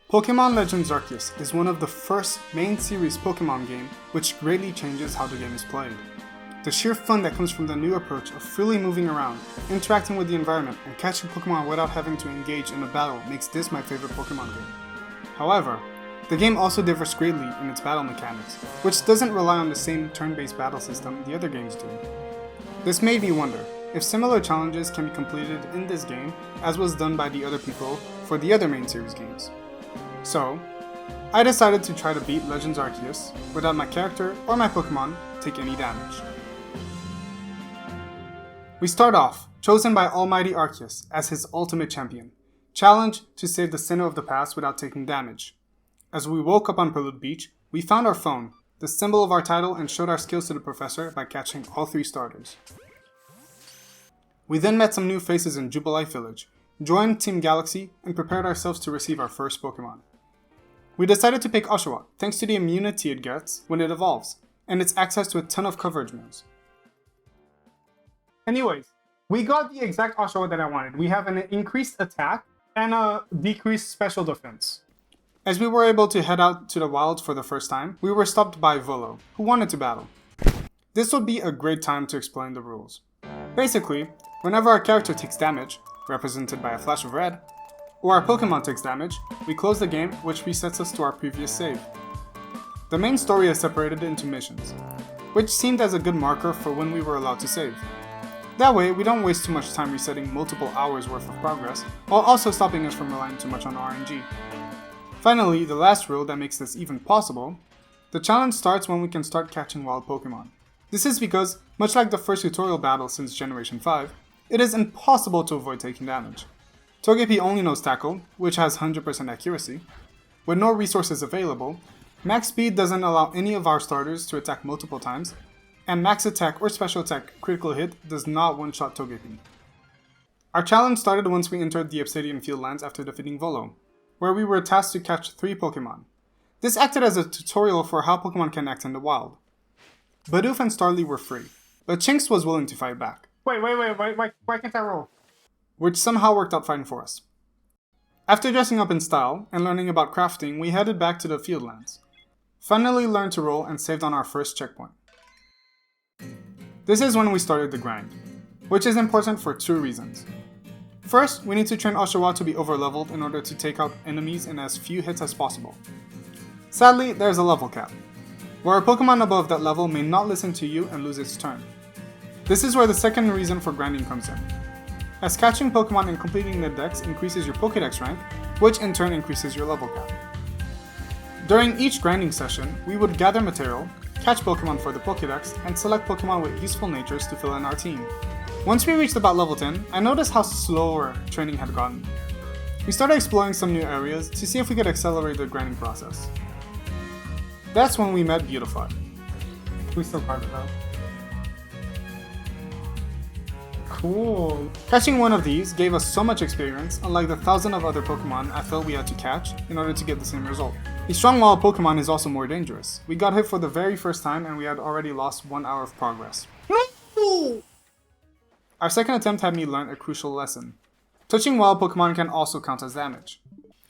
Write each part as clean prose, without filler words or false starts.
Pokemon Legends Arceus is one of the first main series Pokemon game which greatly changes how the game is played. The sheer fun that comes from the new approach of freely moving around, interacting with the environment, and catching Pokemon without having to engage in a battle makes this my favorite Pokemon game. However, the game also differs greatly in its battle mechanics, which doesn't rely on the same turn-based battle system the other games do. This made me wonder if similar challenges can be completed in this game as was done by the other people for the other main series games. So, I decided to try to beat Legends Arceus without my character or my Pokemon take any damage. We start off, chosen by Almighty Arceus as his ultimate champion, challenged to save the Sinnoh of the past without taking damage. As we woke up on Prelude Beach, we found our phone, the symbol of our title, and showed our skills to the professor by catching all 3 starters. We then met some new faces in Jubilife Village, joined Team Galaxy, and prepared ourselves to receive our first Pokemon. We decided to pick Oshawott thanks to the immunity it gets when it evolves, and its access to a ton of coverage moves. Anyways, we got the exact Oshawott that I wanted. We have an increased attack and a decreased special defense. As we were able to head out to the wilds for the first time, we were stopped by Volo, who wanted to battle. This would be a great time to explain the rules. Basically, whenever our character takes damage, represented by a flash of red, or our Pokemon takes damage, we close the game, which resets us to our previous save. The main story is separated into missions, which seemed as a good marker for when we were allowed to save. That way, we don't waste too much time resetting multiple hours worth of progress, while also stopping us from relying too much on RNG. Finally, the last rule that makes this even possible, the challenge starts when we can start catching wild Pokemon. This is because, much like the first tutorial battle since Generation 5, it is impossible to avoid taking damage. Togepi only knows Tackle, which has 100% accuracy. With no resources available, Max Speed doesn't allow any of our starters to attack multiple times, and Max Attack or Special Attack Critical Hit does not one-shot Togepi. Our challenge started once we entered the Obsidian Fieldlands after defeating Volo, where we were tasked to catch 3 Pokemon. This acted as a tutorial for how Pokemon can act in the wild. Bidoof and Starly were free, but Chinks was willing to fight back. Why can't I roll? Which somehow worked out fine for us. After dressing up in style and learning about crafting, we headed back to the Fieldlands. Finally learned to roll and saved on our first checkpoint. This is when we started the grind, which is important for 2 reasons. First, we need to train Oshawott to be overleveled in order to take out enemies in as few hits as possible. Sadly, there's a level cap, where a Pokemon above that level may not listen to you and lose its turn. This is where the second reason for grinding comes in, as catching Pokemon and completing the dex increases your Pokédex rank, which in turn increases your level cap. During each grinding session, we would gather material, catch Pokemon for the Pokédex, and select Pokemon with useful natures to fill in our team. Once we reached about level 10, I noticed how slower training had gotten. We started exploring some new areas to see if we could accelerate the grinding process. That's when we met Beautifly. We still part of that. Cool. Catching one of these gave us so much experience, unlike the 1,000 of other Pokemon I felt we had to catch in order to get the same result. A strong wild Pokemon is also more dangerous. We got hit for the very first time and we had already lost 1 hour of progress. Our second attempt had me learn a crucial lesson. Touching wild Pokemon can also count as damage.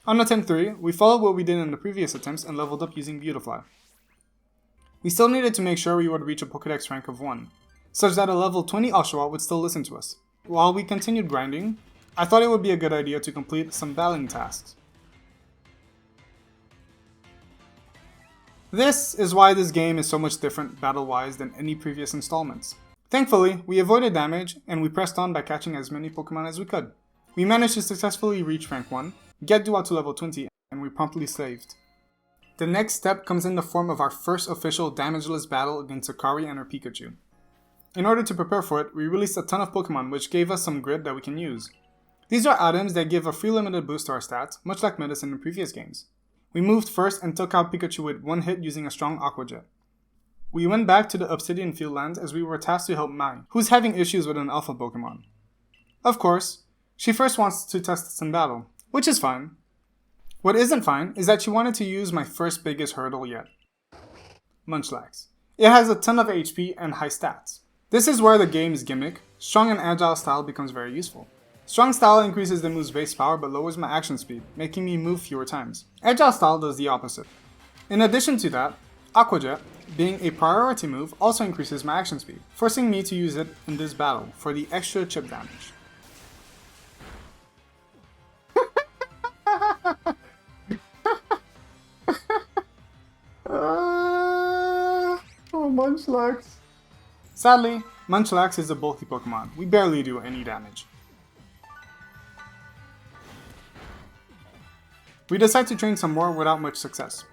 On attempt 3, we followed what we did in the previous attempts and leveled up using Beautifly. We still needed to make sure we would reach a Pokédex rank of 1, such that a level 20 Oshawott would still listen to us. While we continued grinding, I thought it would be a good idea to complete some battling tasks. This is why this game is so much different battle-wise than any previous installments. Thankfully, we avoided damage and we pressed on by catching as many Pokemon as we could. We managed to successfully reach rank 1, get Duat to level 20, and we promptly saved. The next step comes in the form of our first official damageless battle against Akari and her Pikachu. In order to prepare for it, we released a ton of Pokemon which gave us some grit that we can use. These are items that give a free limited boost to our stats, much like medicine in previous games. We moved first and took out Pikachu with 1 hit using a strong Aqua Jet. We went back to the Obsidian Fieldlands as we were tasked to help Mai, who's having issues with an alpha Pokemon. Of course, she first wants to test us in battle, which is fine. What isn't fine is that she wanted to use my first biggest hurdle yet. Munchlax. It has a ton of HP and high stats. This is where the game's gimmick, strong and agile style, becomes very useful. Strong Style increases the move's base power but lowers my action speed, making me move fewer times. Agile Style does the opposite. In addition to that, Aqua Jet, being a priority move, also increases my action speed, forcing me to use it in this battle for the extra chip damage. Munchlax. Sadly, Munchlax is a bulky Pokemon. We barely do any damage. We decide to train some more without much success.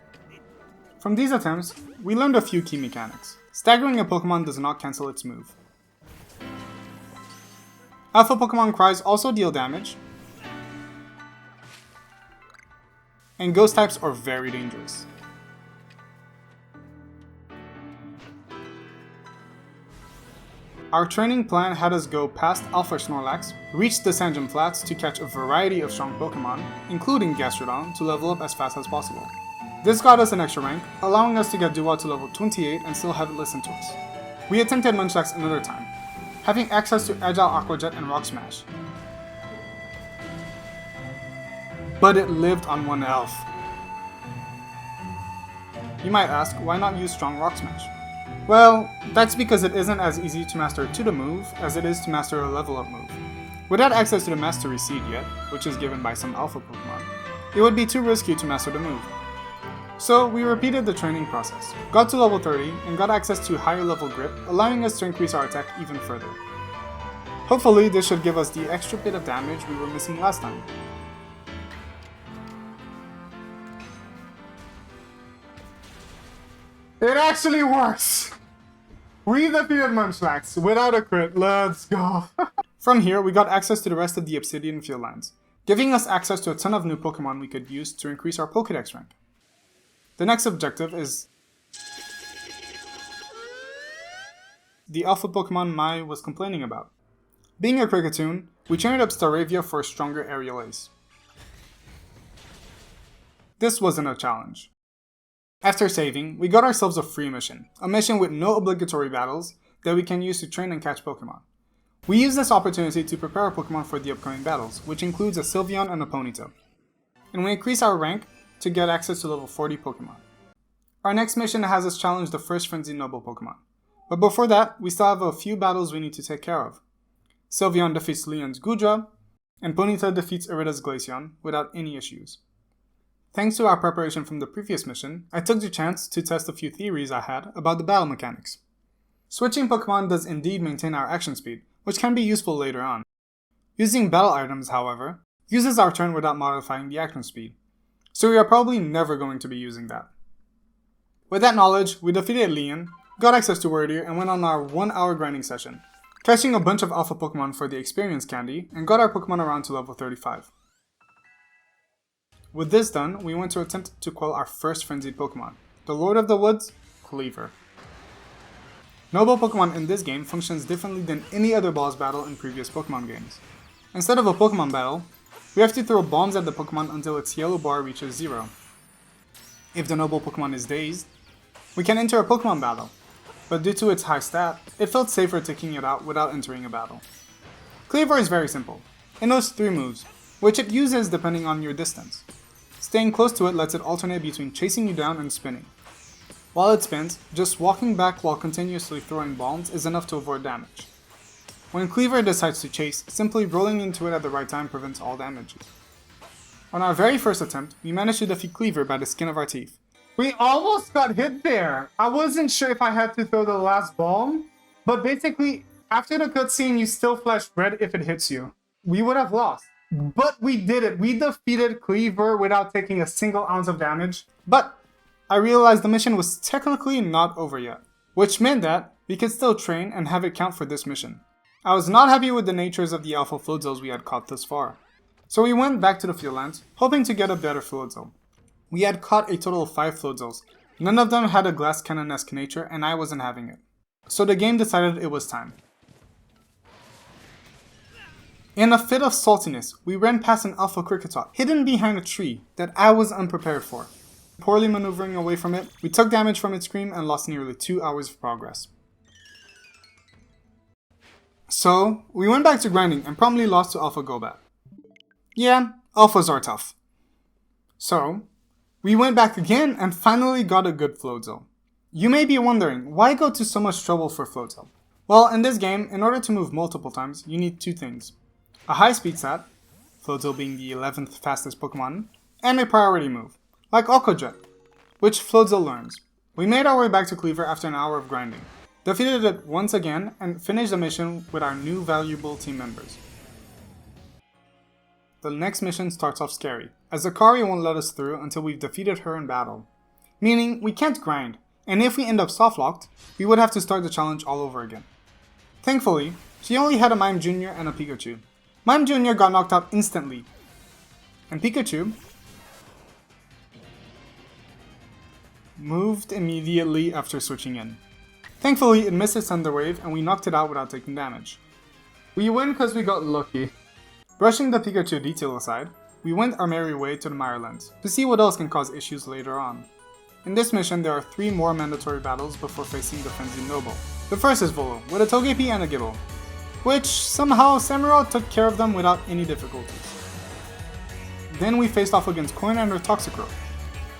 From these attempts, we learned a few key mechanics. Staggering a Pokemon does not cancel its move. Alpha Pokemon cries also deal damage. And Ghost types are very dangerous. Our training plan had us go past Alpha Snorlax, reach the Sandgem Flats to catch a variety of strong Pokemon, including Gastrodon, to level up as fast as possible. This got us an extra rank, allowing us to get Duwa to level 28 and still have it listen to us. We attempted Munchlax another time, having access to Agile Aqua Jet and Rock Smash. But it lived on one health. You might ask, why not use Strong Rock Smash? Well, that's because it isn't as easy to master to the move as it is to master a level up move. Without access to the Mastery Seed yet, which is given by some Alpha Pokemon, it would be too risky to master the move. So we repeated the training process, got to level 30, and got access to higher level grip, allowing us to increase our attack even further. Hopefully this should give us the extra bit of damage we were missing last time. It actually works! We defeated Munchlax without a crit, let's go! From here, we got access to the rest of the Obsidian Fieldlands, giving us access to a ton of new Pokemon we could use to increase our Pokédex rank. The next objective is the Alpha Pokemon Mai was complaining about. Being a Kricketune, we trained up Staravia for a stronger Aerial Ace. This wasn't a challenge. After saving, we got ourselves a free mission, a mission with no obligatory battles that we can use to train and catch Pokemon. We used this opportunity to prepare our Pokemon for the upcoming battles, which includes a Sylveon and a Ponyta. And we increase our rank to get access to level 40 Pokemon. Our next mission has us challenge the first Frenzied Noble Pokemon. But before that, we still have a few battles we need to take care of. Sylveon defeats Leon's Goodra, and Ponyta defeats Irida's Glaceon without any issues. Thanks to our preparation from the previous mission, I took the chance to test a few theories I had about the battle mechanics. Switching Pokemon does indeed maintain our action speed, which can be useful later on. Using battle items, however, uses our turn without modifying the action speed, so we are probably never going to be using that. With that knowledge, we defeated Leon, got access to Wordier, and went on our 1-hour grinding session, catching a bunch of Alpha Pokemon for the experience candy, and got our Pokemon around to level 35. With this done, we went to attempt to quell our first frenzied Pokemon, the Lord of the Woods, Kleavor. Noble Pokemon in this game functions differently than any other boss battle in previous Pokemon games. Instead of a Pokemon battle, we have to throw bombs at the Pokemon until its yellow bar reaches 0. If the Noble Pokemon is dazed, we can enter a Pokemon battle, but due to its high stat, it felt safer taking it out without entering a battle. Kleavor is very simple. It knows 3 moves, which it uses depending on your distance. Staying close to it lets it alternate between chasing you down and spinning. While it spins, just walking back while continuously throwing bombs is enough to avoid damage. When Kleavor decides to chase, simply rolling into it at the right time prevents all damage. On our very first attempt, we managed to defeat Kleavor by the skin of our teeth. We almost got hit there! I wasn't sure if I had to throw the last bomb, but basically, after the cutscene you still flash red if it hits you. We would have lost. But we did it! We defeated Kleavor without taking a single ounce of damage. But I realized the mission was technically not over yet, which meant that we could still train and have it count for this mission. I was not happy with the natures of the Alpha Floatzells we had caught thus far, so we went back to the Fieldlands, hoping to get a better Floatzel. We had caught a total of 5 Floatzells. None of them had a glass cannon-esque nature, and I wasn't having it. So the game decided it was time. In a fit of saltiness, we ran past an Alpha Kricketot hidden behind a tree that I was unprepared for. Poorly maneuvering away from it, we took damage from its scream and lost nearly 2 hours of progress. So, we went back to grinding and promptly lost to Alpha Golbat. Yeah, Alphas are tough. So, we went back again and finally got a good Floatzel. You may be wondering, why go to so much trouble for Floatzel? Well, in this game, in order to move multiple times, you need two things. A high speed stat, Floatzel being the 11th fastest Pokemon, and a priority move, like Aqua Jet, which Floatzel learns. We made our way back to Cleaver after an hour of grinding, defeated it once again, and finished the mission with our new valuable team members. The next mission starts off scary, as Akari won't let us through until we've defeated her in battle. Meaning, we can't grind, and if we end up soft-locked, we would have to start the challenge all over again. Thankfully, she only had a Mime Jr. and a Pikachu. Mime Jr. got knocked out instantly, and Pikachu moved immediately after switching in. Thankfully, it missed its Thunder Wave and we knocked it out without taking damage. We win because we got lucky. Brushing the Pikachu detail aside, we went our merry way to the Mirelands to see what else can cause issues later on. In this mission, there are 3 more mandatory battles before facing the Frenzied Noble. The first is Volo, with a Togepi and a Gible, which somehow Samurott took care of them without any difficulties. Then we faced off against Coin and her Toxicroak,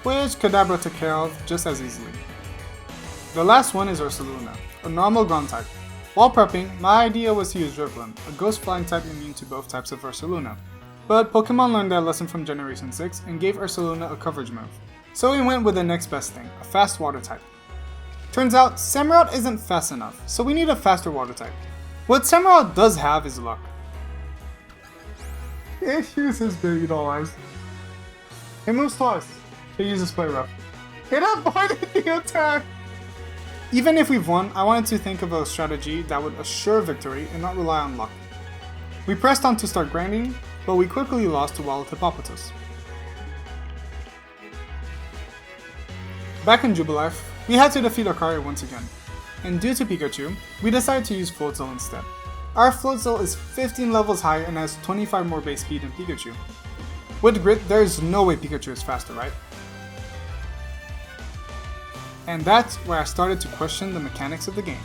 which Kadabra took care of just as easily. The last one is Ursaluna, a normal ground type. While prepping, my idea was to use Drifloon, a ghost flying type immune to both types of Ursaluna. But Pokemon learned their lesson from Generation 6 and gave Ursaluna a coverage move. So we went with the next best thing, a fast water type. Turns out, Samurott isn't fast enough, so we need a faster water type. What Samurott does have is luck. It uses Baby Doll Eyes. It moves twice. It uses Play Rough. It avoided the attack! Even if we've won, I wanted to think of a strategy that would assure victory and not rely on luck. We pressed on to start grinding, but we quickly lost to Wild Hippopotas. Back in Jubilife, we had to defeat Akari once again, and due to Pikachu, we decided to use Floatzel instead. Our Floatzel is 15 levels high and has 25 more base speed than Pikachu. With Grit, there is no way Pikachu is faster, right? And that's where I started to question the mechanics of the game.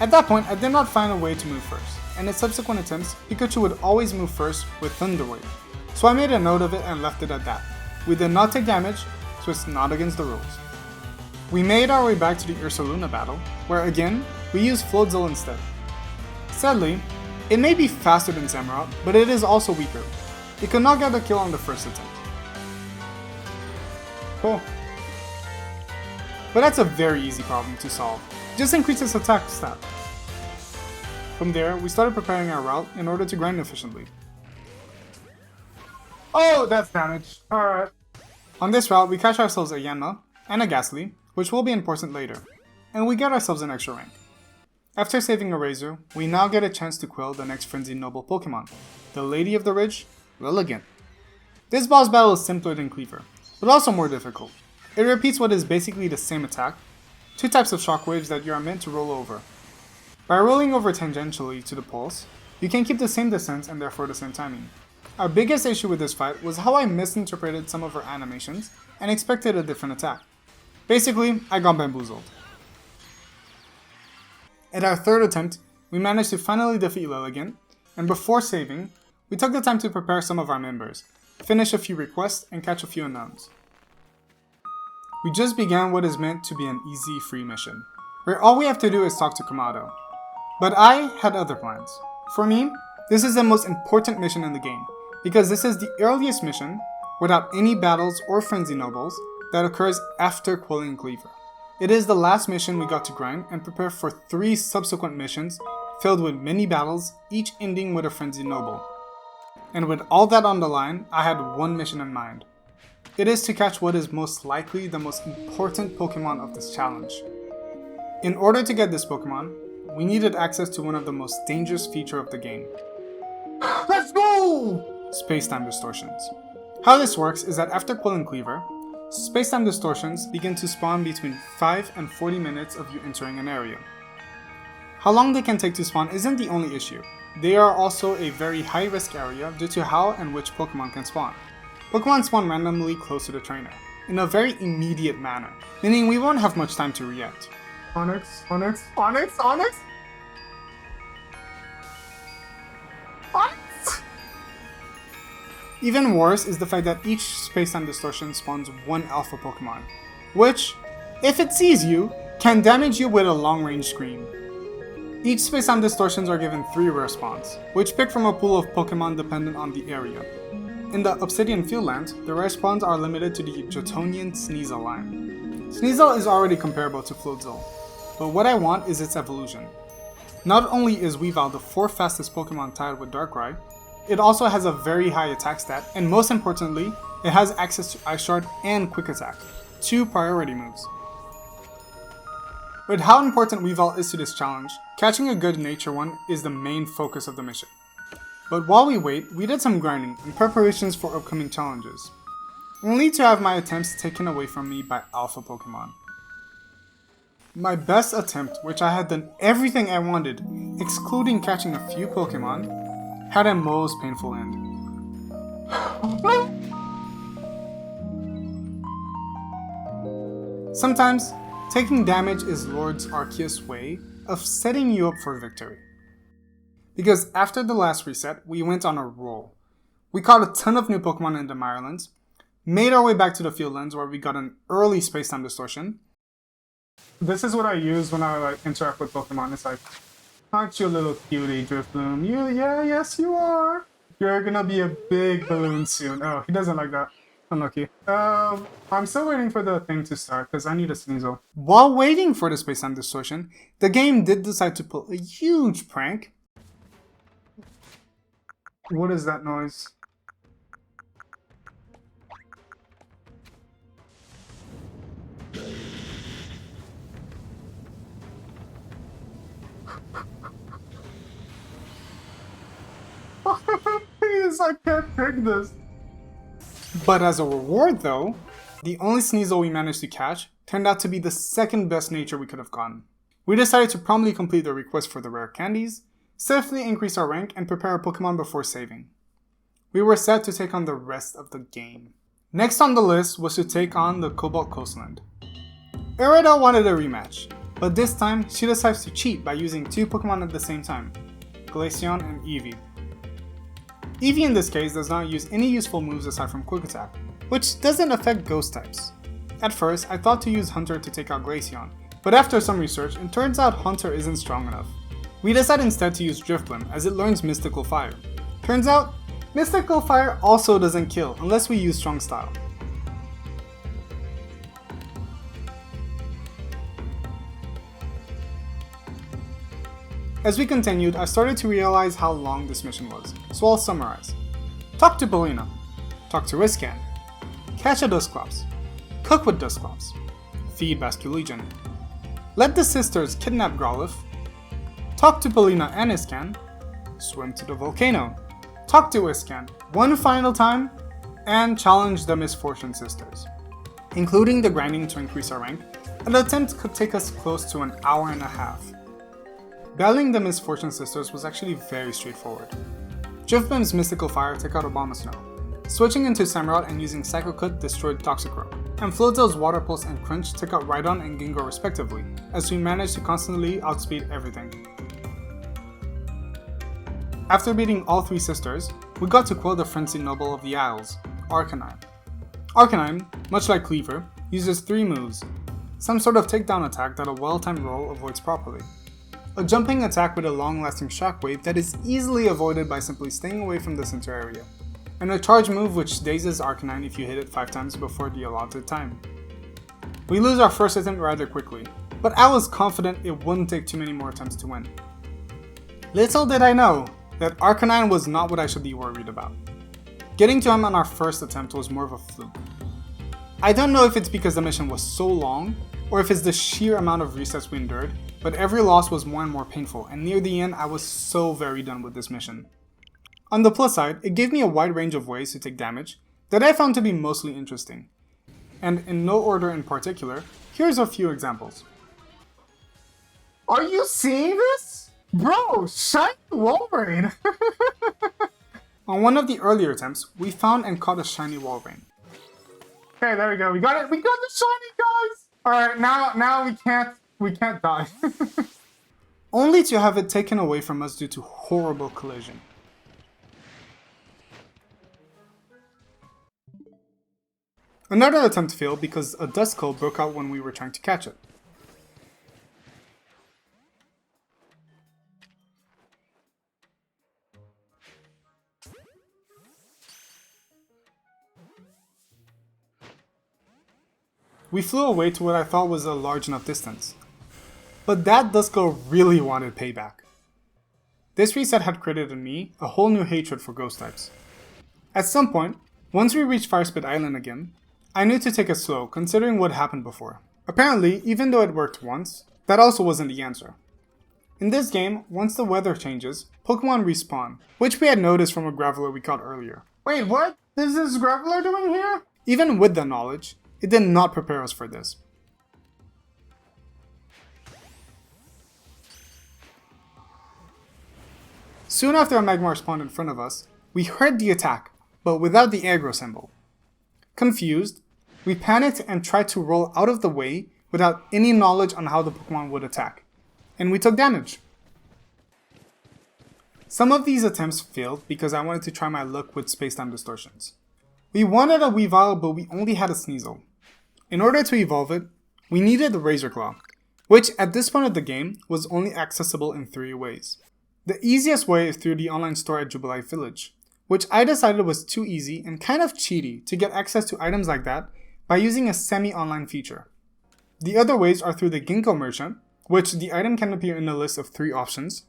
At that point, I did not find a way to move first, and in subsequent attempts, Pikachu would always move first with Thunder Wave, so I made a note of it and left it at that. We did not take damage, so it's not against the rules. We made our way back to the Ursaluna battle, where again, we used Floatzel instead. Sadly, it may be faster than Samurott, but it is also weaker. It could not get a kill on the first attempt. Cool. But that's a very easy problem to solve. Just increase its attack stat. From there, we started preparing our route in order to grind efficiently. Oh, that's damage. Alright. On this route, we catch ourselves a Yanma and a Ghastly, which will be important later, and we get ourselves an extra rank. After saving a Razor, we now get a chance to quell the next Frenzied Noble Pokemon, the Lady of the Ridge, Lilligant. This boss battle is simpler than Cleaver, but also more difficult. It repeats what is basically the same attack, 2 types of shockwaves that you are meant to roll over. By rolling over tangentially to the pulse, you can keep the same distance and therefore the same timing. Our biggest issue with this fight was how I misinterpreted some of her animations and expected a different attack. Basically, I got bamboozled. At our third attempt, we managed to finally defeat Lilligant, and before saving, we took the time to prepare some of our members, finish a few requests, and catch a few unknowns. We just began what is meant to be an easy free mission, where all we have to do is talk to Kamado. But I had other plans. For me, this is the most important mission in the game, because this is the earliest mission, without any battles or Frenzy Nobles, that occurs after quelling Cleaver. It is the last mission we got to grind and prepare for 3 subsequent missions filled with mini battles, each ending with a Frenzy Noble. And with all that on the line, I had one mission in mind. It is to catch what is most likely the most important Pokemon of this challenge. In order to get this Pokemon, we needed access to one of the most dangerous features of the game. Let's go! Space-time distortions. How this works is that after quelling Cleaver, space-time distortions begin to spawn between 5 and 40 minutes of you entering an area. How long they can take to spawn isn't the only issue. They are also a very high-risk area due to how and which Pokemon can spawn. Pokemon spawn randomly close to the trainer, in a very immediate manner, meaning we won't have much time to react. Onyx, Onyx, Onyx, Onyx! Even worse is the fact that each space-time distortion spawns one alpha Pokemon, which, if it sees you, can damage you with a long-range scream. Each space-time distortions are given 3 rare spawns, which pick from a pool of Pokemon dependent on the area. In the Obsidian Fieldlands, the rare spawns are limited to the Jotonian Sneasel line. Sneasel is already comparable to Floatzel, but what I want is its evolution. Not only is Weavile the 4th fastest Pokemon tied with Darkrai, it also has a very high attack stat, and most importantly, it has access to Ice Shard and Quick Attack, 2 priority moves. With how important Weavile is to this challenge, catching a good nature one is the main focus of the mission. But while we wait, we did some grinding in preparations for upcoming challenges, only to have my attempts taken away from me by Alpha Pokemon. My best attempt, which I had done everything I wanted, excluding catching a few Pokemon, had a most painful end. Sometimes, taking damage is Legends Arceus' way of setting you up for victory. Because after the last reset, we went on a roll. We caught a ton of new Pokemon in the Mirelands, made our way back to the Fieldlands where we got an early space-time distortion. This is what I use when I interact with Pokemon. It's like, aren't you a little cutie, Drifloon? Yes you are. You're gonna be a big balloon soon. Oh, he doesn't like that. Unlucky. I'm still waiting for the thing to start because I need a Sneasel. While waiting for the space-time distortion, the game did decide to pull a huge prank. What is that noise? Please, I can't take this. But as a reward though, the only Sneasel we managed to catch turned out to be the second best nature we could have gotten. We decided to promptly complete the request for the rare candies, safely increase our rank, and prepare a Pokemon before saving. We were set to take on the rest of the game. Next on the list was to take on the Cobalt Coastland. Irida wanted a rematch, but this time she decides to cheat by using 2 Pokemon at the same time, Glaceon and Eevee. Eevee in this case does not use any useful moves aside from Quick Attack, which doesn't affect Ghost types. At first, I thought to use Hunter to take out Glaceon, but after some research, it turns out Hunter isn't strong enough. We decided instead to use Drifblim as it learns Mystical Fire. Turns out, Mystical Fire also doesn't kill unless we use Strong Style. As we continued, I started to realize how long this mission was, so I'll summarize. Talk to Belina, talk to Iscan, catch a Dusclops, cook with Dusclops, feed Basculegion, let the sisters kidnap Growlithe, talk to Belina and Iscan, swim to the volcano, talk to Iscan one final time, and challenge the Misfortune Sisters. Including the grinding to increase our rank, an attempt could take us close to an hour and a half. Battling the Misfortune Sisters was actually very straightforward. Drifblim's Mystical Fire took out Abomasnow. Switching into Samurott and using Psycho Cut destroyed Toxicroak. And Floatzel's Water Pulse and Crunch took out Rhydon and Gengar respectively, as we managed to constantly outspeed everything. After beating all 3 sisters, we got to quell the frenzied noble of the Isles, Arcanine. Arcanine, much like Cleaver, uses 3 moves, some sort of takedown attack that a well-timed roll avoids properly, a jumping attack with a long-lasting shockwave that is easily avoided by simply staying away from the center area, and a charge move which dazes Arcanine if you hit it 5 times before the allotted time. We lose our first attempt rather quickly, but I was confident it wouldn't take too many more attempts to win. Little did I know that Arcanine was not what I should be worried about. Getting to him on our first attempt was more of a fluke. I don't know if it's because the mission was so long, or if it's the sheer amount of resets we endured, but every loss was more and more painful, and near the end I was so very done with this mission. On the plus side, it gave me a wide range of ways to take damage that I found to be mostly interesting. And in no order in particular, here's a few examples. Are you seeing this? Bro, shiny Walrein! On one of the earlier attempts, we found and caught a shiny Walrein. Okay, there we go. We got it. We got the shiny, guys. All right, now we can't die. Only to have it taken away from us due to horrible collision. Another attempt failed because a Duskull broke out when we were trying to catch it. We flew away to what I thought was a large enough distance. But that Duskull really wanted payback. This reset had created in me a whole new hatred for ghost types. At some point, once we reached Firespit Island again, I knew to take it slow considering what happened before. Apparently, even though it worked once, that also wasn't the answer. In this game, once the weather changes, Pokemon respawn, which we had noticed from a Graveler we caught earlier. Wait, what is this Graveler doing here? Even with the knowledge, it did not prepare us for this. Soon after a Magmar spawned in front of us, we heard the attack, but without the aggro symbol. Confused, we panicked and tried to roll out of the way without any knowledge on how the Pokemon would attack, and we took damage. Some of these attempts failed because I wanted to try my luck with space-time distortions. We wanted a Weavile, but we only had a Sneasel. In order to evolve it, we needed the Razor Claw, which at this point of the game was only accessible in 3 ways. The easiest way is through the online store at Jubilee Village, which I decided was too easy and kind of cheaty to get access to items like that by using a semi-online feature. The other ways are through the Ginkgo Merchant, which the item can appear in a list of 3 options,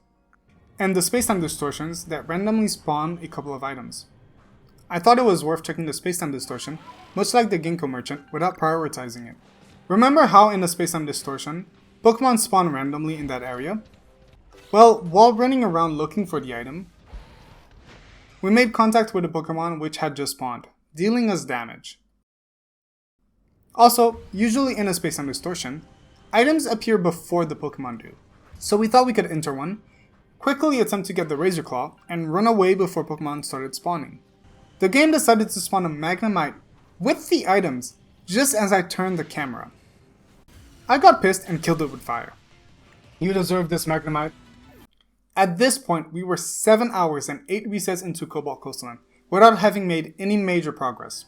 and the Spacetime Distortions that randomly spawn a couple of items. I thought it was worth checking the Spacetime Distortion, much like the Ginkgo Merchant, without prioritizing it. Remember how in the Spacetime Distortion, Pokemon spawn randomly in that area? Well, while running around looking for the item, we made contact with a Pokemon which had just spawned, dealing us damage. Also, usually in a Spacetime Distortion, items appear before the Pokemon do, so we thought we could enter one, quickly attempt to get the Razor Claw, and run away before Pokemon started spawning. The game decided to spawn a Magnemite with the items just as I turned the camera. I got pissed and killed it with fire. You deserve this, Magnemite. At this point, we were 7 hours and 8 resets into Cobalt Coastland without having made any major progress.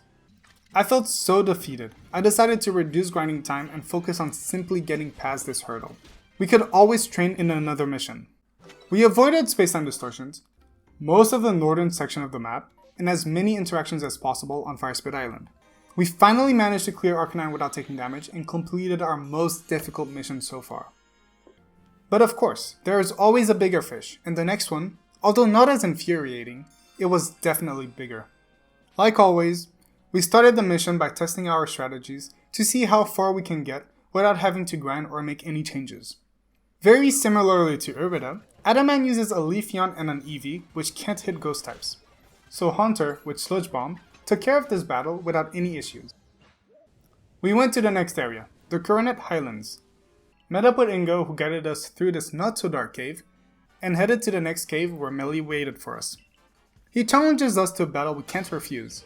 I felt so defeated, I decided to reduce grinding time and focus on simply getting past this hurdle. We could always train in another mission. We avoided Spacetime Distortions, most of the northern section of the map, and as many interactions as possible on Firespit Island. We finally managed to clear Arcanine without taking damage and completed our most difficult mission so far. But of course, there is always a bigger fish, and the next one, although not as infuriating, it was definitely bigger. Like always, we started the mission by testing our strategies to see how far we can get without having to grind or make any changes. Very similarly to Irida, Adaman uses a Leafeon and an Eevee, which can't hit ghost types. So Haunter, with Sludge Bomb, took care of this battle without any issues. We went to the next area, the Coronet Highlands. Met up with Ingo, who guided us through this not so dark cave, and headed to the next cave where Melly waited for us. He challenges us to a battle we can't refuse,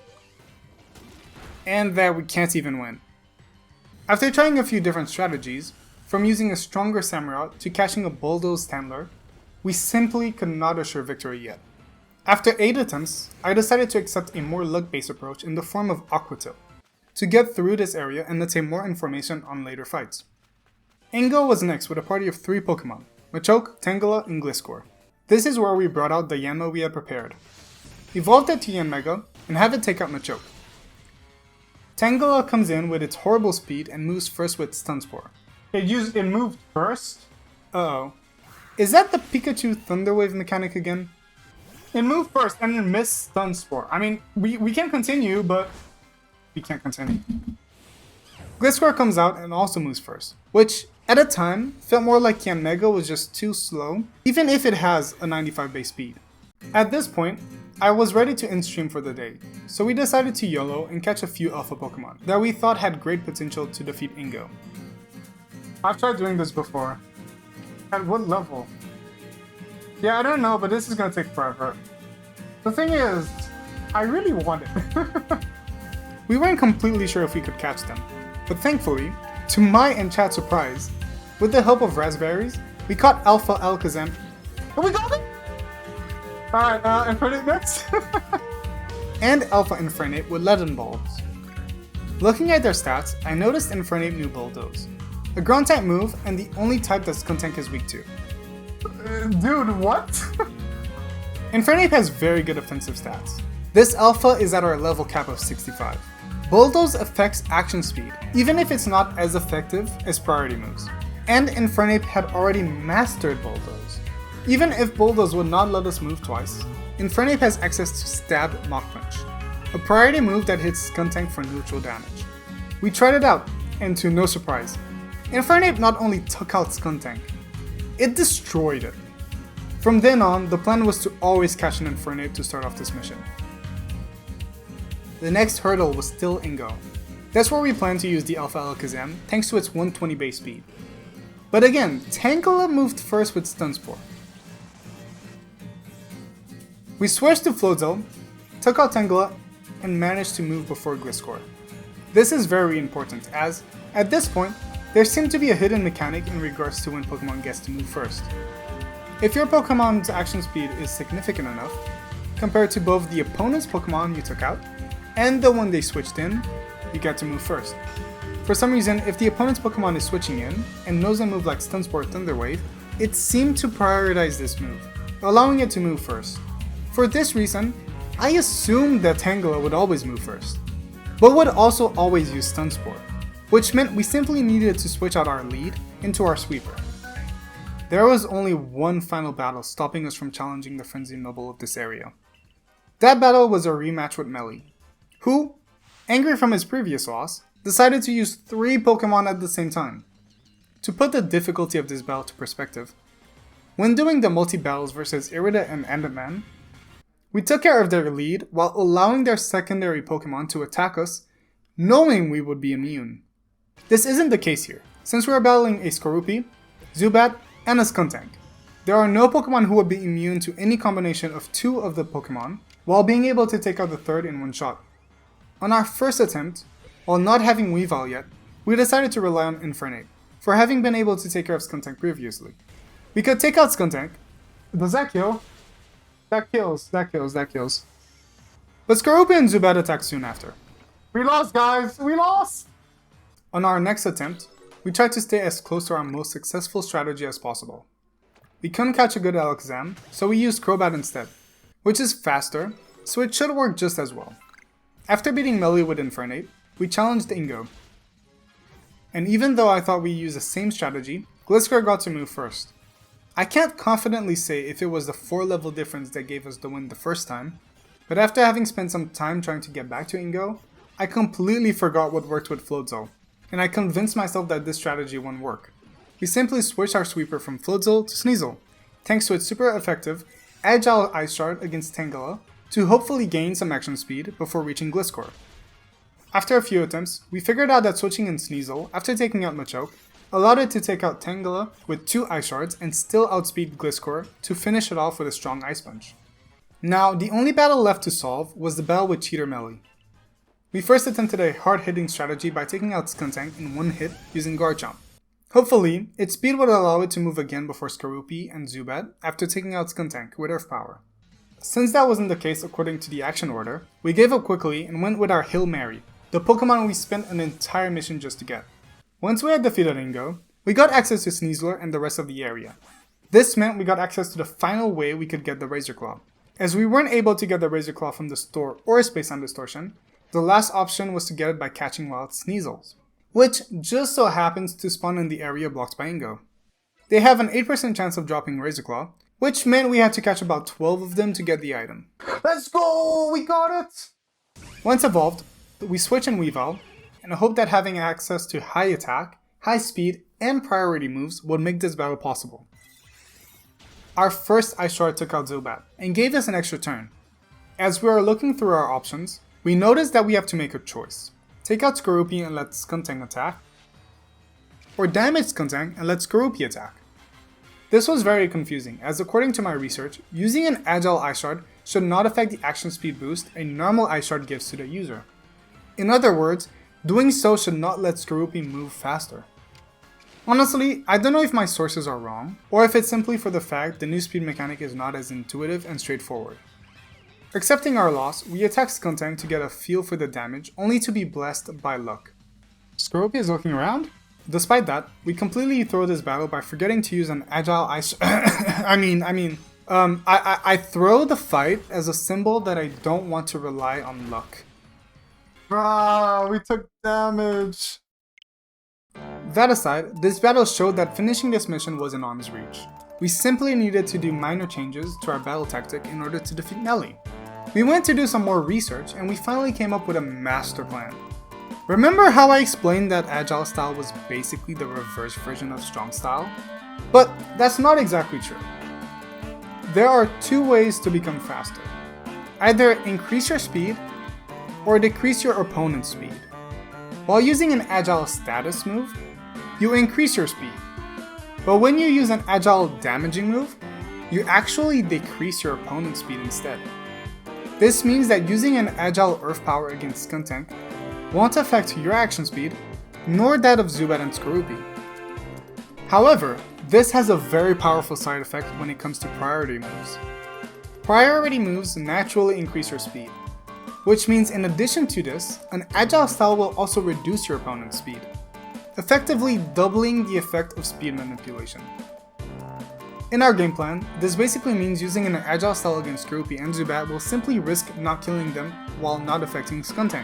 and that we can't even win. After trying a few different strategies, from using a stronger Samurott to catching a Bulldoze Tandler, we simply could not assure victory yet. After 8 attempts, I decided to accept a more luck-based approach in the form of Aquatil, to get through this area and obtain more information on later fights. Ingo was next with a party of 3 Pokemon, Machoke, Tangela, and Gliscor. This is where we brought out the Yanma we had prepared. Evolved it to Yanmega, and have it take out Machoke. Tangela comes in with its horrible speed and moves first with Stun Spore. It moved first? Uh-oh. Is that the Pikachu Thunder Wave mechanic again? It moved first and then missed Stun Spore. I mean, we can continue, but we can't continue. Gliscor comes out and also moves first, which, at a time, felt more like Yanmega was just too slow, even if it has a 95 base speed. At this point, I was ready to end stream for the day, so we decided to YOLO and catch a few Alpha Pokemon that we thought had great potential to defeat Ingo. I've tried doing this before. At what level? Yeah, I don't know, but this is gonna take forever. The thing is, I really want it. We weren't completely sure if we could catch them, but thankfully, to my and chat's surprise, with the help of raspberries, we caught Alpha Alakazam. And we got it! Alright, Infernape next. And Alpha Infernape with Legend Balls. Looking at their stats, I noticed Infernape knew Bulldoze, a ground type move and the only type that Skuntank is weak to. Dude, what? Infernape has very good offensive stats. This alpha is at our level cap of 65. Bulldoze affects action speed, even if it's not as effective as priority moves. And Infernape had already mastered Bulldoze. Even if Bulldoze would not let us move twice, Infernape has access to Stab Mach Punch, a priority move that hits Skuntank for neutral damage. We tried it out, and to no surprise, Infernape not only took out Skuntank, it destroyed it. From then on, the plan was to always catch an Infernape to start off this mission. The next hurdle was still Ingo. That's where we planned to use the Alpha Alakazam thanks to its 120 base speed. But again, Tangela moved first with Stun Spore. We switched to Floatzel, took out Tangela, and managed to move before Gliscor. This is very important as, at this point, there seemed to be a hidden mechanic in regards to when Pokemon gets to move first. If your Pokemon's action speed is significant enough, compared to both the opponent's Pokemon you took out, and the one they switched in, you get to move first. For some reason, if the opponent's Pokemon is switching in, and knows a move like Stun Spore or Thunder Wave, it seemed to prioritize this move, allowing it to move first. For this reason, I assumed that Tangela would always move first, but would also always use Stun Spore, which meant we simply needed to switch out our lead into our sweeper. There was only one final battle stopping us from challenging the Frenzied Noble of this area. That battle was a rematch with Melly, who, angry from his previous loss, decided to use 3 Pokemon at the same time. To put the difficulty of this battle to perspective, when doing the multi-battles versus Irida and Enderman, we took care of their lead while allowing their secondary Pokemon to attack us, knowing we would be immune. This isn't the case here, since we are battling a Skorupi, Zubat, and a Skuntank. There are no Pokemon who would be immune to any combination of 2 of the Pokemon, while being able to take out the third in one shot. On our first attempt, while not having Weavile yet, we decided to rely on Infernape, for having been able to take care of Skuntank previously. We could take out Skuntank. Does that kill? That kills. But Skorupi and Zubat attack soon after. We lost, guys! We lost! On our next attempt, we tried to stay as close to our most successful strategy as possible. We couldn't catch a good Alakazam, so we used Crobat instead, which is faster, so it should work just as well. After beating Melly with Infernape, we challenged Ingo. And even though I thought we used the same strategy, Gliscor got to move first. I can't confidently say if it was the 4-level difference that gave us the win the first time, but after having spent some time trying to get back to Ingo, I completely forgot what worked with Floatzel, and I convinced myself that this strategy wouldn't work. We simply switched our sweeper from Floatzel to Sneasel, thanks to its super effective, agile Ice Shard against Tangela, to hopefully gain some action speed before reaching Gliscor. After a few attempts, we figured out that switching in Sneasel after taking out Machoke allowed it to take out Tangela with 2 Ice Shards and still outspeed Gliscor to finish it off with a strong Ice Punch. Now, the only battle left to solve was the battle with Cheater Melly. We first attempted a hard-hitting strategy by taking out Skuntank in one hit using Garchomp. Hopefully, its speed would allow it to move again before Skorupi and Zubat after taking out Skuntank with Earth Power. Since that wasn't the case according to the action order, we gave up quickly and went with our Hail Mary, the Pokemon we spent an entire mission just to get. Once we had defeated Ingo, we got access to Sneasler and the rest of the area. This meant we got access to the final way we could get the Razor Claw. As we weren't able to get the Razor Claw from the store or Space Time Distortion, the last option was to get it by catching wild Sneasels, which just so happens to spawn in the area blocked by Ingo. They have an 8% chance of dropping Razor Claw, which meant we had to catch about 12 of them to get the item. Let's go! We got it! Once evolved, we switch in Weavile, and hope that having access to high attack, high speed, and priority moves would make this battle possible. Our first Ice Shard took out Zubat, and gave us an extra turn. As we are looking through our options, we noticed that we have to make a choice. Take out Skorupi and let Skuntank attack, or damage Skuntank and let Skorupi attack. This was very confusing, as according to my research, using an Agile Ice Shard should not affect the action speed boost a normal Ice Shard gives to the user. In other words, doing so should not let Skorupi move faster. Honestly, I don't know if my sources are wrong, or if it's simply for the fact the new speed mechanic is not as intuitive and straightforward. Accepting our loss, we attack Skuntank to get a feel for the damage, only to be blessed by luck. Skorupi is looking around? Despite that, we completely throw this battle by forgetting to use an agile ice. I throw the fight as a symbol that I don't want to rely on luck. Bruh, we took damage. That aside, this battle showed that finishing this mission was in arm's reach. We simply needed to do minor changes to our battle tactic in order to defeat Nelly. We went to do some more research and we finally came up with a master plan. Remember how I explained that Agile style was basically the reverse version of Strong style? But that's not exactly true. There are two ways to become faster. Either increase your speed or decrease your opponent's speed. While using an Agile status move, you increase your speed. But when you use an Agile damaging move, you actually decrease your opponent's speed instead. This means that using an Agile Earth Power against Skuntank won't affect your action speed, nor that of Zubat and Skorupi. However, this has a very powerful side effect when it comes to priority moves. Priority moves naturally increase your speed, which means in addition to this, an Agile style will also reduce your opponent's speed, effectively doubling the effect of speed manipulation. In our game plan, this basically means using an Agile style against Skorupi and Zubat will simply risk not killing them while not affecting Skuntank.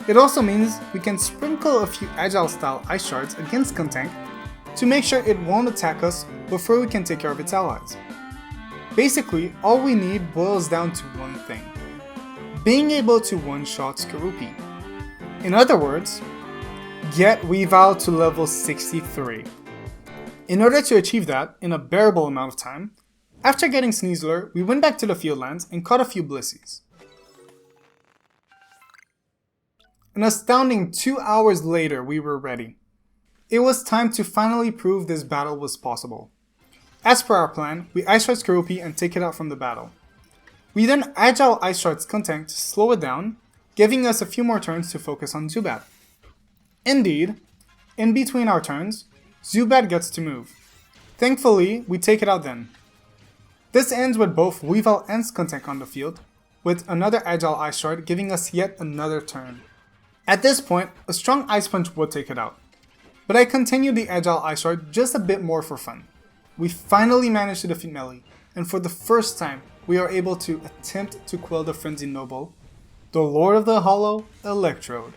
It also means we can sprinkle a few Agile style Ice Shards against Skuntank to make sure it won't attack us before we can take care of its allies. Basically, all we need boils down to one thing: being able to one-shot Skorupi. In other words, get Weavile to level 63. In order to achieve that in a bearable amount of time, after getting Sneasler, we went back to the Fieldlands and caught a few Blissies. An astounding 2 hours later, we were ready. It was time to finally prove this battle was possible. As per our plan, we Ice Shard Skorupi and take it out from the battle. We then Agile Ice Shard Skuntank to slow it down, giving us a few more turns to focus on Zubat. Indeed, in between our turns, Zubat gets to move. Thankfully, we take it out then. This ends with both Weavile and Skuntank on the field, with another Agile Ice Shard giving us yet another turn. At this point, a strong Ice Punch would take it out, but I continued the Agile Ice Shard just a bit more for fun. We finally managed to defeat Nelly, and for the first time, we are able to attempt to quell the Frenzied Noble, the Lord of the Hollow, Electrode.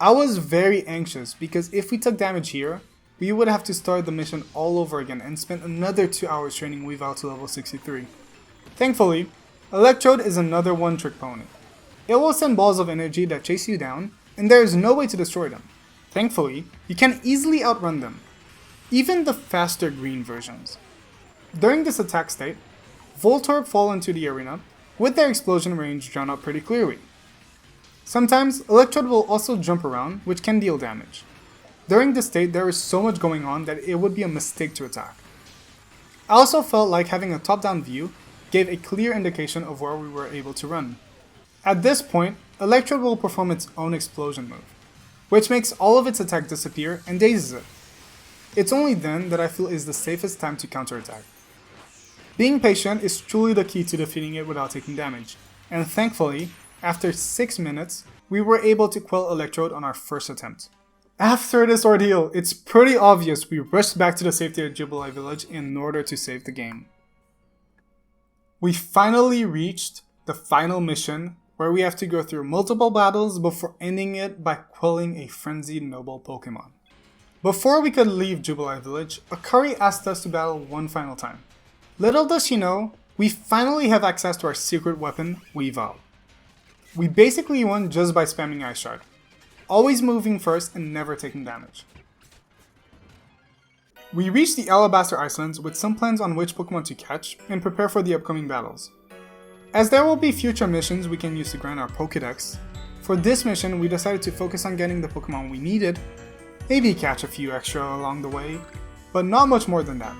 I was very anxious because if we took damage here, we would have to start the mission all over again and spend another 2 hours training Weavile to level 63. Thankfully, Electrode is another one-trick pony. It will send balls of energy that chase you down, and there is no way to destroy them. Thankfully, you can easily outrun them, even the faster green versions. During this attack state, Voltorb fall into the arena, with their explosion range drawn out pretty clearly. Sometimes, Electrode will also jump around, which can deal damage. During this state, there is so much going on that it would be a mistake to attack. I also felt like having a top-down view gave a clear indication of where we were able to run. At this point, Electrode will perform its own explosion move, which makes all of its attack disappear and dazes it. It's only then that I feel is the safest time to counterattack. Being patient is truly the key to defeating it without taking damage, and thankfully, after 6 minutes, we were able to quell Electrode on our first attempt. After this ordeal, it's pretty obvious we rushed back to the safety of Jubilee Village in order to save the game. We finally reached the final mission, where we have to go through multiple battles before ending it by quelling a Frenzied Noble Pokemon. Before we could leave Jubilee Village, Akari asked us to battle one final time. Little does she know, we finally have access to our secret weapon, Weavile. We basically won just by spamming Ice Shard, always moving first and never taking damage. We reached the Alabaster Icelands with some plans on which Pokemon to catch and prepare for the upcoming battles. As there will be future missions we can use to grind our Pokédex, for this mission we decided to focus on getting the Pokemon we needed, maybe catch a few extra along the way, but not much more than that.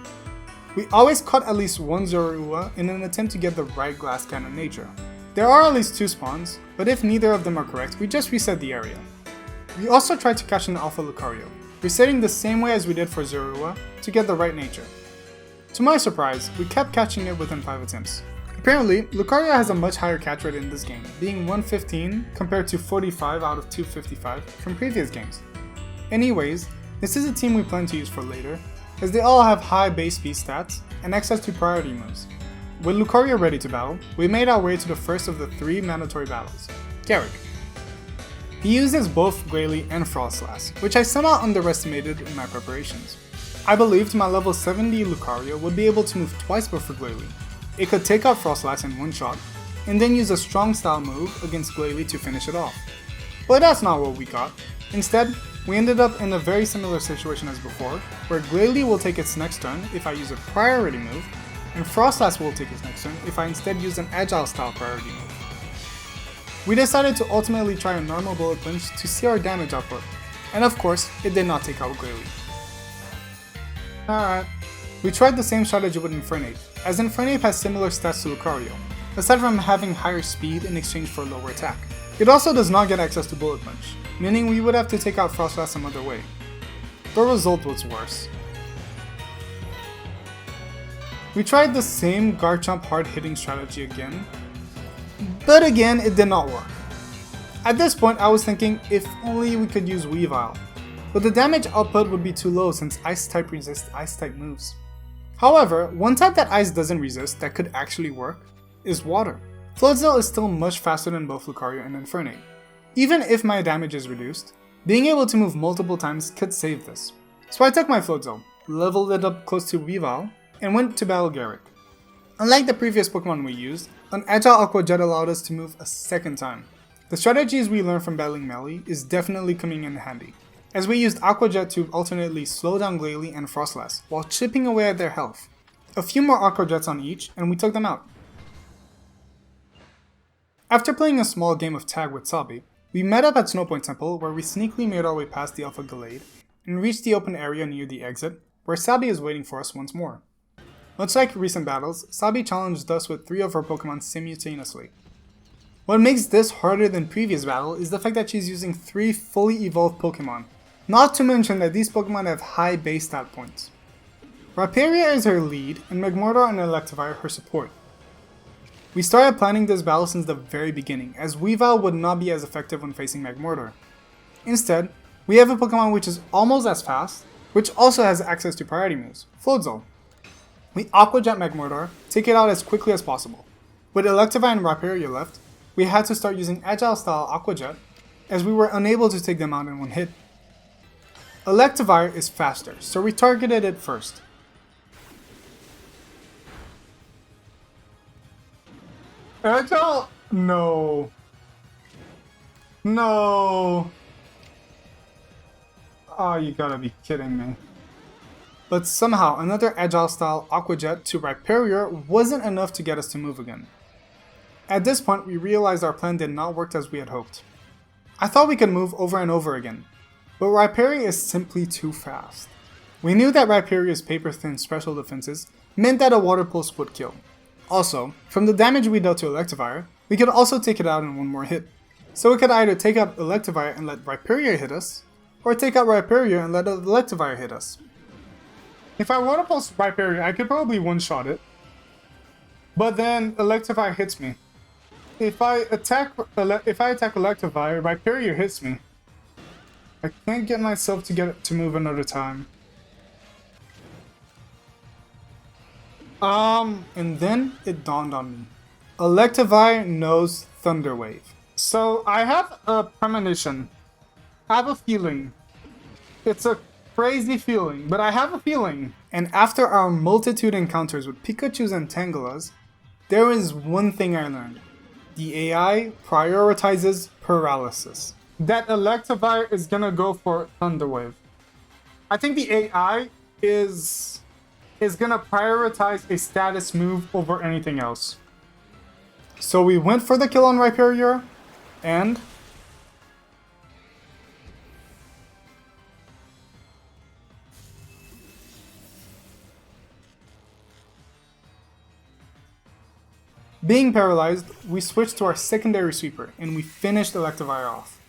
We always caught at least one Zorua in an attempt to get the right Glass Cannon nature. There are at least 2 spawns, but if neither of them are correct, we just reset the area. We also tried to catch an Alpha Lucario, resetting the same way as we did for Zorua to get the right nature. To my surprise, we kept catching it within 5 attempts. Apparently, Lucario has a much higher catch rate in this game, being 115 compared to 45 out of 255 from previous games. Anyways, this is a team we plan to use for later, as they all have high base speed stats and access to priority moves. With Lucario ready to battle, we made our way to the first of the 3 mandatory battles, Garrick. He uses both Glalie and Frostlass, which I somehow underestimated in my preparations. I believed my level 70 Lucario would be able to move twice before Glalie. It could take out Frostlass in one shot, and then use a strong style move against Glalie to finish it off. But that's not what we got. Instead, we ended up in a very similar situation as before, where Glalie will take its next turn if I use a priority move, and Frostlass will take its next turn if I instead use an agile style priority move. We decided to ultimately try a normal bullet punch to see our damage output, and of course, it did not take out Glalie. Alright. We tried the same strategy with Infernape, as Infernape has similar stats to Lucario, aside from having higher speed in exchange for lower attack. It also does not get access to Bullet Punch, meaning we would have to take out Frostlass some other way. The result was worse. We tried the same Garchomp hard hitting strategy again, but again it did not work. At this point I was thinking if only we could use Weavile, but the damage output would be too low since Ice type resists Ice type moves. However, one type that Ice doesn't resist that could actually work is Water. Floatzel is still much faster than both Lucario and Infernape. Even if my damage is reduced, being able to move multiple times could save this. So I took my Floatzel, leveled it up close to Weavile, and went to battle Garrick. Unlike the previous Pokemon we used, an Agile Aqua Jet allowed us to move a second time. The strategies we learned from battling Melee is definitely coming in handy, as we used Aqua Jet to alternately slow down Glalie and Frostlass while chipping away at their health. A few more Aqua Jets on each and we took them out. After playing a small game of tag with Sabi, we met up at Snowpoint Temple where we sneakily made our way past the Alpha Gallade and reached the open area near the exit where Sabi is waiting for us once more. Much like recent battles, Sabi challenged us with 3 of her Pokemon simultaneously. What makes this harder than previous battle is the fact that she's using 3 fully evolved Pokemon, not to mention that these Pokemon have high base stat points. Rhyperior is her lead and Magmortar and Electivire her support. We started planning this battle since the very beginning, as Weavile would not be as effective when facing Magmortar. Instead, we have a Pokemon which is almost as fast, which also has access to priority moves, Floatzel. We Aqua Jet Magmortar, take it out as quickly as possible. With Electivire and Rhyperior left, we had to start using Agile style Aqua Jet, as we were unable to take them out in one hit. Electivire is faster, so we targeted it first. Agile? No. No. Oh, you gotta be kidding me. But somehow, another Agile style Aqua Jet to Rhyperior wasn't enough to get us to move again. At this point, we realized our plan did not work as we had hoped. I thought we could move over and over again, but Rhyperior is simply too fast. We knew that Rhyperior's paper-thin special defenses meant that a Water Pulse would kill. Also, from the damage we dealt to Electivire, we could also take it out in one more hit. So we could either take out Electivire and let Rhyperior hit us, or take out Rhyperior and let Electivire hit us. If I Water Pulse Rhyperior, I could probably one-shot it, but then Electivire hits me. If I attack Electivire, Rhyperior hits me. I can't get myself to get it to move another time. And then it dawned on me. Electivire knows Thunder Wave. So I have a premonition. I have a feeling. It's a crazy feeling, but I have a feeling. And after our multitude encounters with Pikachus and Tangalas, there is one thing I learned. The AI prioritizes paralysis. That Electivire is gonna go for Thunder Wave. I think the AI is gonna prioritize a status move over anything else. So we went for the kill on Rhyperior, and being paralyzed, we switched to our secondary sweeper, and we finished Electivire off.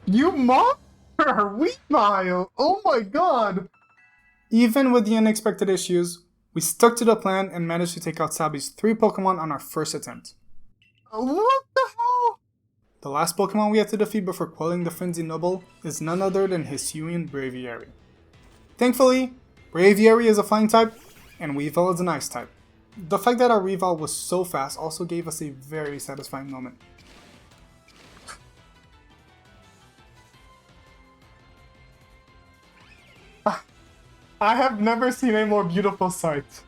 You mock? Weavile! Oh my god! Even with the unexpected issues, we stuck to the plan and managed to take out Sabi's 3 Pokemon on our first attempt. What the hell? The last Pokemon we had to defeat before quelling the Frenzy Noble is none other than Hisuian Braviary. Thankfully, Braviary is a flying type, and Weavile is an ice type. The fact that our Weavile was so fast also gave us a very satisfying moment. I have never seen a more beautiful sight.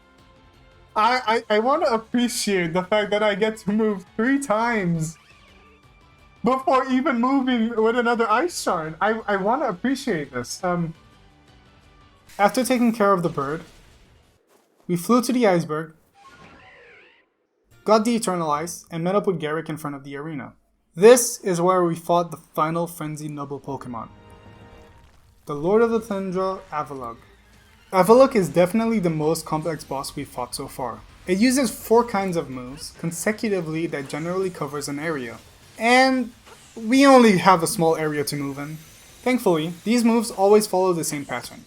I want to appreciate the fact that I get to move 3 times before even moving with another ice shard. I want to appreciate this. After taking care of the bird, we flew to the iceberg, got the Eternal Ice, and met up with Garrick in front of the arena. This is where we fought the final Frenzy Noble Pokemon, the Lord of the Tundra, Avalugg. Avalugg is definitely the most complex boss we've fought so far. It uses 4 kinds of moves consecutively that generally covers an area, and we only have a small area to move in. Thankfully, these moves always follow the same pattern,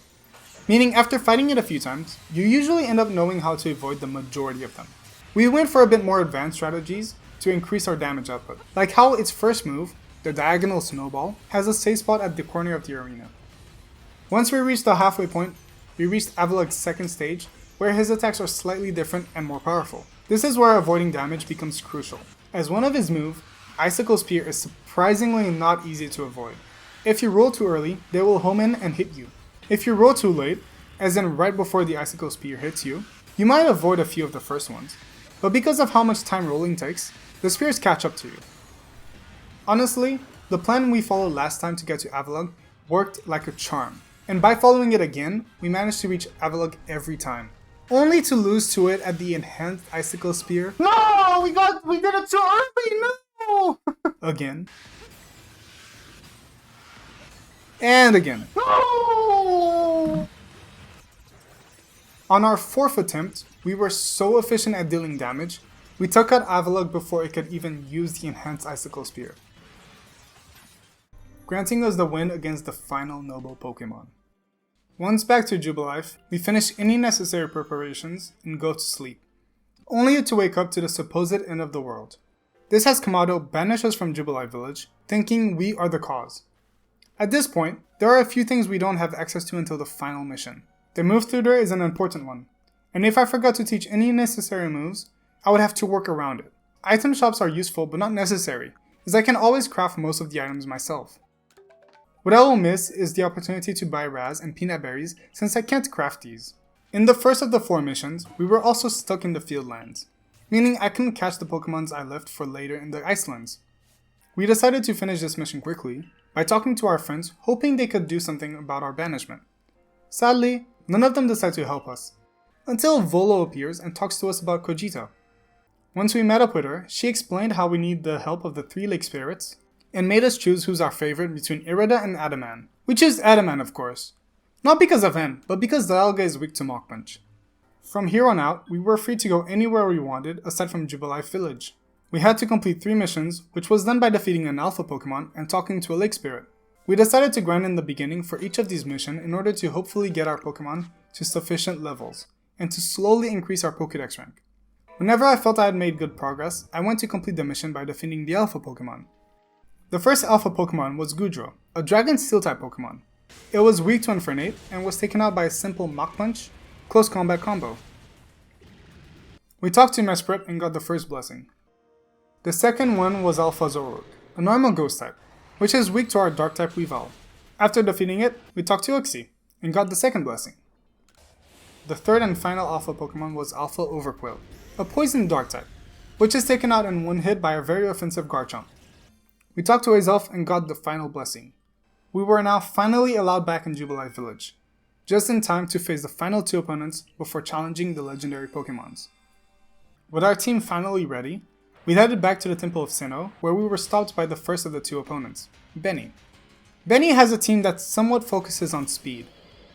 meaning after fighting it a few times, you usually end up knowing how to avoid the majority of them. We went for a bit more advanced strategies to increase our damage output, like how its first move, the Diagonal Snowball, has a safe spot at the corner of the arena. Once we reached the halfway point, we reached Avalugg's second stage, where his attacks are slightly different and more powerful. This is where avoiding damage becomes crucial, as one of his moves, Icicle Spear, is surprisingly not easy to avoid. If you roll too early, they will home in and hit you. If you roll too late, as in right before the Icicle Spear hits you, you might avoid a few of the first ones, but because of how much time rolling takes, the spears catch up to you. Honestly, the plan we followed last time to get to Avalugg worked like a charm. And by following it again, we managed to reach Avalugg every time. Only to lose to it at the enhanced Icicle Spear. No! We did it too early! No! Again. And again. No! On our 4th attempt, we were so efficient at dealing damage, we took out Avalugg before it could even use the enhanced Icicle Spear, granting us the win against the final noble Pokemon. Once back to Jubilife, we finish any necessary preparations and go to sleep, only to wake up to the supposed end of the world. This has Kamado banish us from Jubilife Village, thinking we are the cause. At this point, there are a few things we don't have access to until the final mission. The move tutor is an important one, and if I forgot to teach any necessary moves, I would have to work around it. Item shops are useful but not necessary, as I can always craft most of the items myself. What I will miss is the opportunity to buy Raz and Peanut Berries since I can't craft these. In the first of the 4 missions, we were also stuck in the Fieldlands, meaning I couldn't catch the Pokemons I left for later in the Icelands. We decided to finish this mission quickly by talking to our friends, hoping they could do something about our banishment. Sadly, none of them decide to help us, until Volo appears and talks to us about Cogita. Once we met up with her, she explained how we need the help of the 3 lake spirits, and made us choose who's our favorite between Irida and Adaman. We choose Adaman, of course. Not because of him, but because Dialga is weak to Mach Punch. From here on out, we were free to go anywhere we wanted aside from Jubilife Village. We had to complete 3 missions, which was done by defeating an Alpha Pokemon and talking to a Lake Spirit. We decided to grind in the beginning for each of these missions in order to hopefully get our Pokemon to sufficient levels, and to slowly increase our Pokédex rank. Whenever I felt I had made good progress, I went to complete the mission by defeating the Alpha Pokemon. The first Alpha Pokemon was Goodra, a Dragon Steel-type Pokemon. It was weak to Infernape and was taken out by a simple Mach Punch, close combat combo. We talked to Mesprit and got the first blessing. The second one was Alpha Zoroark, a normal Ghost-type, which is weak to our Dark-type Weavile. After defeating it, we talked to Uxie and got the second blessing. The third and final Alpha Pokemon was Alpha Overqwil, a Poison Dark-type, which is taken out in one hit by a very offensive Garchomp. We talked to Azelf and got the final blessing. We were now finally allowed back in Jubilife Village, just in time to face the final 2 opponents before challenging the legendary Pokemons. With our team finally ready, we headed back to the Temple of Sinnoh, where we were stopped by the first of the 2 opponents, Benny. Benny has a team that somewhat focuses on speed,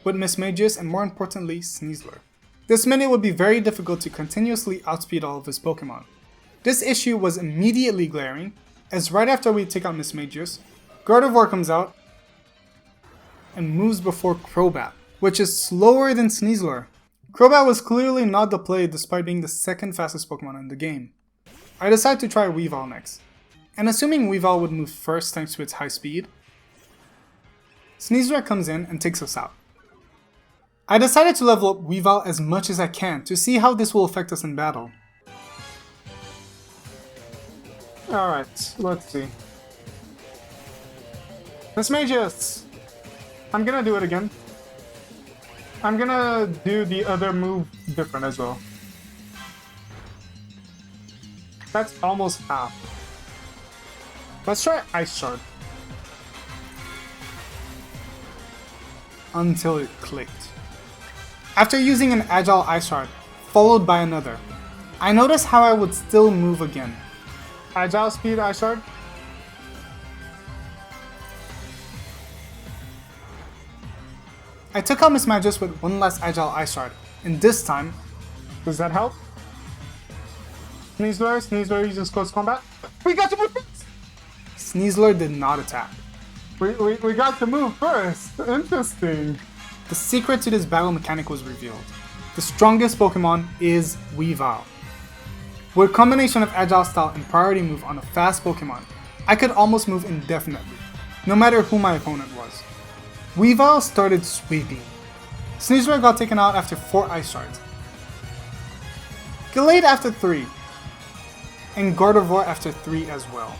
with Mismagius and more importantly, Sneasler. This meant it would be very difficult to continuously outspeed all of his Pokemon. This issue was immediately glaring, as right after we take out Mismagius, Gardevoir comes out and moves before Crobat, which is slower than Sneasler. Crobat was clearly not the play despite being the second fastest Pokemon in the game. I decided to try Weavile next, and assuming Weavile would move first thanks to its high speed, Sneasler comes in and takes us out. I decided to level up Weavile as much as I can to see how this will affect us in battle. Alright, let's see. Mismagius! I'm gonna do it again. I'm gonna do the other move different as well. That's almost half. Let's try Ice Shard. Until it clicked. After using an Agile Ice Shard, followed by another, I noticed how I would still move again. Agile Speed Ice Shard. I took out Mismagius with one last Agile Ice Shard, and this time... Does that help? Sneasler uses close combat. We got to move first! Sneasler did not attack. We got to move first. Interesting. The secret to this battle mechanic was revealed. The strongest Pokemon is Weavile. With a combination of Agile Style and Priority Move on a fast Pokemon, I could almost move indefinitely, no matter who my opponent was. Weavile started sweeping. Sneasler got taken out after 4 Ice Shards. Gallade after 3. And Gardevoir after 3 as well.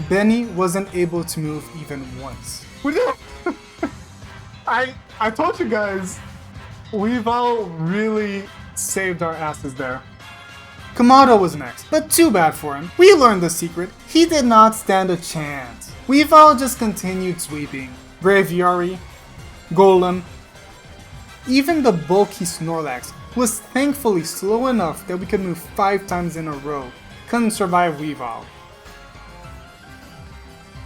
Benny wasn't able to move even once. I told you guys, Weavile really saved our asses there. Kamado was next, but too bad for him. We learned the secret. He did not stand a chance. Weavile just continued sweeping. Braviary, Golem, even the bulky Snorlax, who was thankfully slow enough that we could move 5 times in a row, couldn't survive Weavile.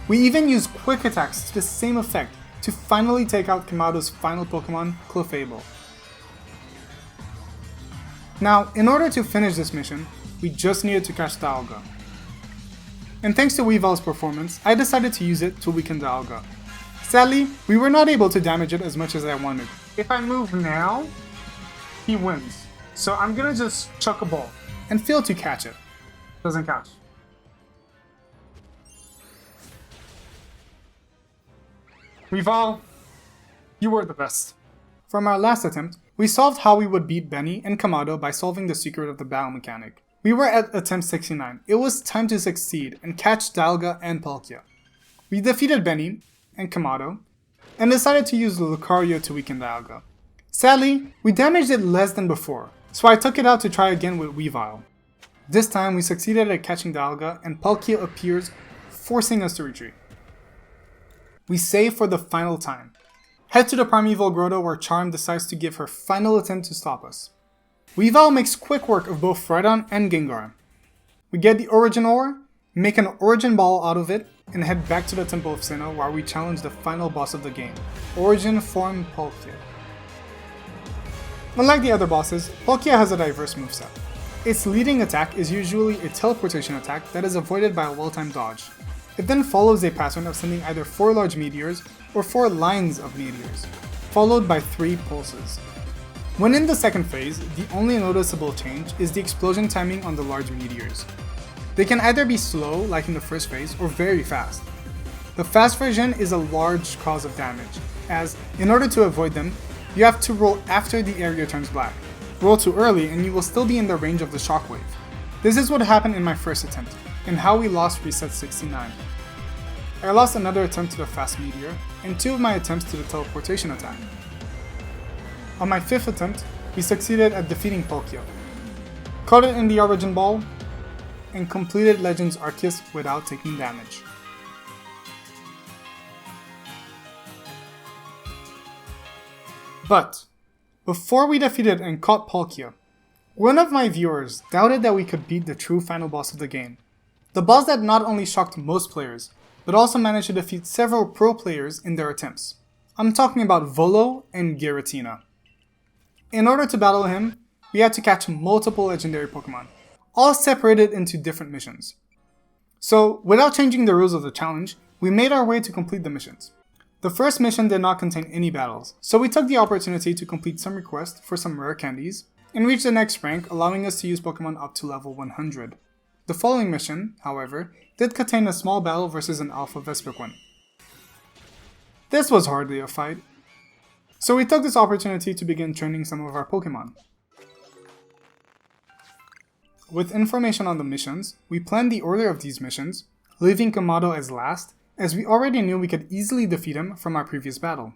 We even used quick attacks to the same effect to finally take out Kamado's final Pokemon, Clefable. Now, in order to finish this mission, we just needed to catch Dialga. And thanks to Weavile's performance, I decided to use it to weaken Dialga. Sadly, we were not able to damage it as much as I wanted. If I move now, he wins. So I'm gonna just chuck a ball and fail to catch it. Doesn't catch. Weavile, you were the best. From our last attempt, we solved how we would beat Benny and Kamado by solving the secret of the battle mechanic. We were at attempt 69. It was time to succeed and catch Dialga and Palkia. We defeated Benny and Kamado, and decided to use Lucario to weaken Dialga. Sadly, we damaged it less than before, so I took it out to try again with Weavile. This time we succeeded at catching Dialga and Palkia appears, forcing us to retreat. We save for the final time. Head to the Primeval Grotto where Charm decides to give her final attempt to stop us. Weavile makes quick work of both Fredon and Gengar. We get the Origin Ore, make an Origin Ball out of it, and head back to the Temple of Sinnoh where we challenge the final boss of the game, Origin Form Palkia. Unlike the other bosses, Palkia has a diverse moveset. Its leading attack is usually a teleportation attack that is avoided by a well-timed dodge. It then follows a pattern of sending either 4 large meteors or 4 lines of meteors, followed by 3 pulses. When in the second phase, the only noticeable change is the explosion timing on the large meteors. They can either be slow, like in the first phase, or very fast. The fast version is a large cause of damage, as, in order to avoid them, you have to roll after the area turns black. Roll too early and you will still be in the range of the shockwave. This is what happened in my first attempt, and how we lost reset 69. I lost another attempt to the fast meteor, and 2 of my attempts to the teleportation attack. On my 5th attempt, we succeeded at defeating Palkia, caught it in the Origin Ball, and completed Legends Arceus without taking damage. But, before we defeated and caught Palkia, one of my viewers doubted that we could beat the true final boss of the game. The boss that not only shocked most players, but also managed to defeat several pro players in their attempts. I'm talking about Volo and Giratina. In order to battle him, we had to catch multiple legendary Pokemon, all separated into different missions. So, without changing the rules of the challenge, we made our way to complete the missions. The first mission did not contain any battles, so we took the opportunity to complete some requests for some rare candies, and reach the next rank, allowing us to use Pokemon up to level 100. The following mission, however, did contain a small battle versus an Alpha Vespiquen. This was hardly a fight, so we took this opportunity to begin training some of our Pokemon. With information on the missions, we planned the order of these missions, leaving Kamado as last, as we already knew we could easily defeat him from our previous battle.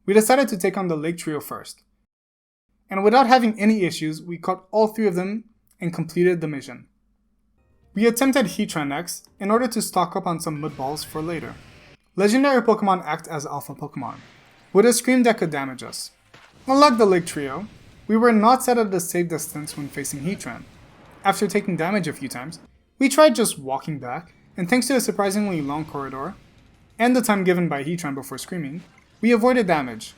We decided to take on the Lake Trio first, and without having any issues, we caught all 3 of them and completed the mission. We attempted Heatran next, in order to stock up on some Mud Balls for later. Legendary Pokemon act as Alpha Pokemon, with a Scream that could damage us. Unlike the Lake Trio, we were not set at a safe distance when facing Heatran. After taking damage a few times, we tried just walking back, and thanks to a surprisingly long corridor, and the time given by Heatran before screaming, we avoided damage.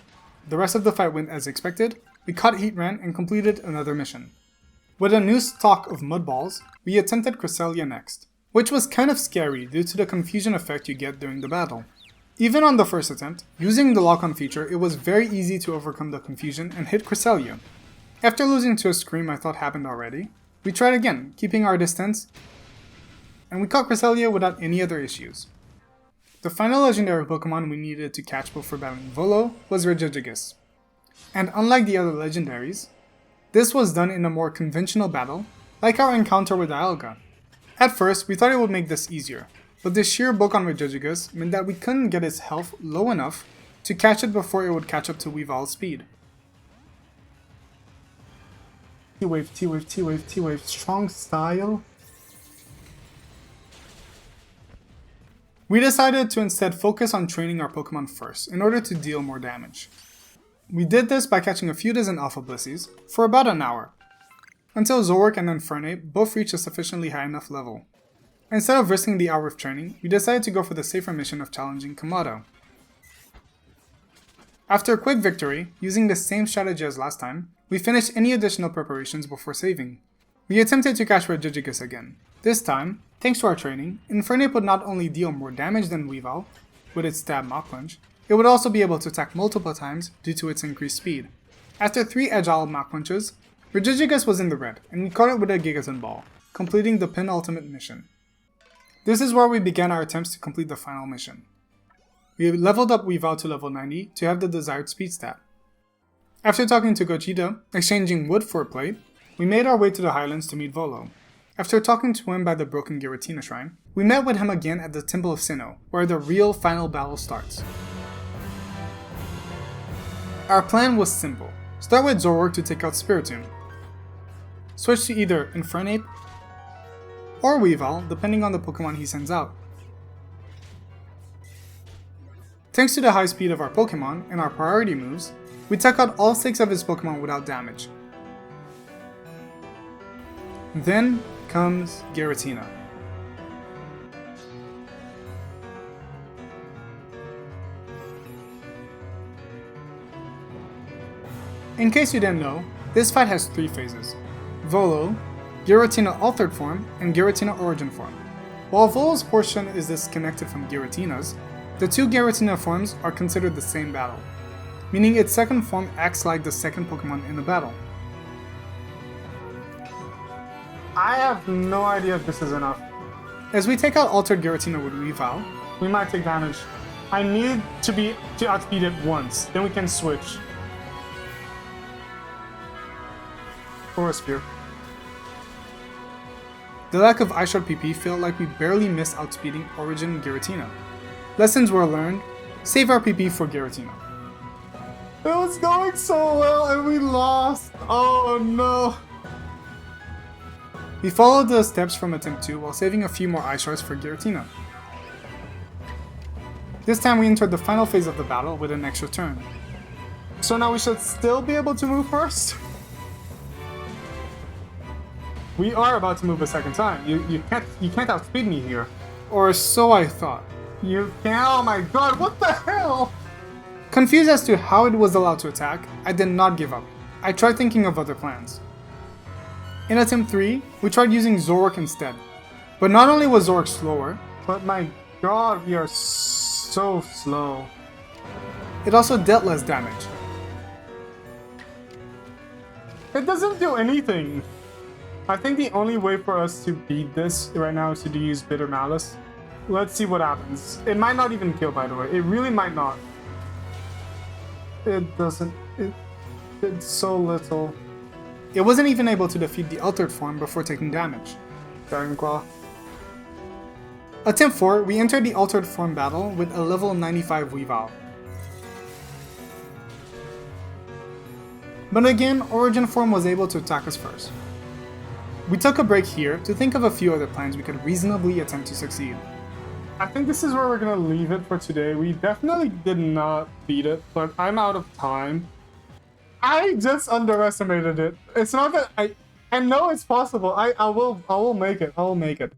The rest of the fight went as expected, we caught Heatran and completed another mission. With a new stock of Mud Balls, we attempted Cresselia next, which was kind of scary due to the confusion effect you get during the battle. Even on the first attempt, using the lock-on feature, it was very easy to overcome the confusion and hit Cresselia. After losing to a Scream I thought happened already, we tried again, keeping our distance, and we caught Cresselia without any other issues. The final legendary Pokemon we needed to catch before battling Volo was Regigigas. And unlike the other legendaries, this was done in a more conventional battle, like our encounter with Dialga. At first, we thought it would make this easier, but the sheer bulk on Regigigas meant that we couldn't get its health low enough to catch it before it would catch up to Weavile's speed. T-Wave, T-Wave, T-Wave, T-Wave, strong style. We decided to instead focus on training our Pokemon first, in order to deal more damage. We did this by catching a few dozen Alpha Blissies for about an hour, until Zoroark and Infernape both reached a sufficiently high enough level. Instead of risking the hour of training, we decided to go for the safer mission of challenging Kamado. After a quick victory, using the same strategy as last time, we finished any additional preparations before saving. We attempted to catch Regigigas again. This time, thanks to our training, Infernape would not only deal more damage than Weavile, with its stab Mach Punch, it would also be able to attack multiple times due to its increased speed. After 3 agile Mach Punches, Regigigas was in the red, and we caught it with a Gigaton Ball, completing the penultimate mission. This is where we began our attempts to complete the final mission. We leveled up Weavile to level 90 to have the desired speed stat. After talking to Gogeta, exchanging wood for a plate, we made our way to the Highlands to meet Volo. After talking to him by the broken Giratina shrine, we met with him again at the Temple of Sinnoh, where the real final battle starts. Our plan was simple. Start with Zoroark to take out Spiritomb. Switch to either Infernape or Weavile, depending on the Pokemon he sends out. Thanks to the high speed of our Pokemon and our priority moves, we took out all 6 of his Pokemon without damage. Then comes Giratina. In case you didn't know, this fight has 3 phases: Volo, Giratina Altered Form, and Giratina Origin Form. While Volo's portion is disconnected from Giratina's, the 2 Giratina forms are considered the same battle, meaning its second form acts like the second Pokemon in the battle. I have no idea if this is enough. As we take out Altered Giratina with Weavile, we might take damage. I need to outspeed it once, then we can switch. Or a Spear. The lack of Ice Shard PP felt like we barely missed outspeeding Origin Giratina. Lessons were learned: save our PP for Giratina. It was going so well and we lost! Oh no! We followed the steps from attempt 2 while saving a few more Ice Shards for Giratina. This time we entered the final phase of the battle with an extra turn. So now we should still be able to move first? We are about to move a second time. You can't outspeed me here. Or so I thought. You can't. Oh my god, what the hell? Confused as to how it was allowed to attack, I did not give up. I tried thinking of other plans. In attempt 3, we tried using Zoroark instead. But not only was Zoroark slower, but my god, we are so slow. it also dealt less damage. It doesn't do anything. I think the only way for us to beat this right now is to use Bitter Malice. Let's see what happens. It might not even kill, by the way. It really might not. It doesn't. It's so little. It wasn't even able to defeat the altered form before taking damage. Dragon Claw. Attempt 4, we entered the altered form battle with a level 95 Weavile. But again, Origin form was able to attack us first. We took a break here to think of a few other plans we could reasonably attempt to succeed. I think this is where we're gonna leave it for today. We definitely did not beat it, but I'm out of time. I just underestimated it. It's not that I know it's possible. I will make it. I will make it.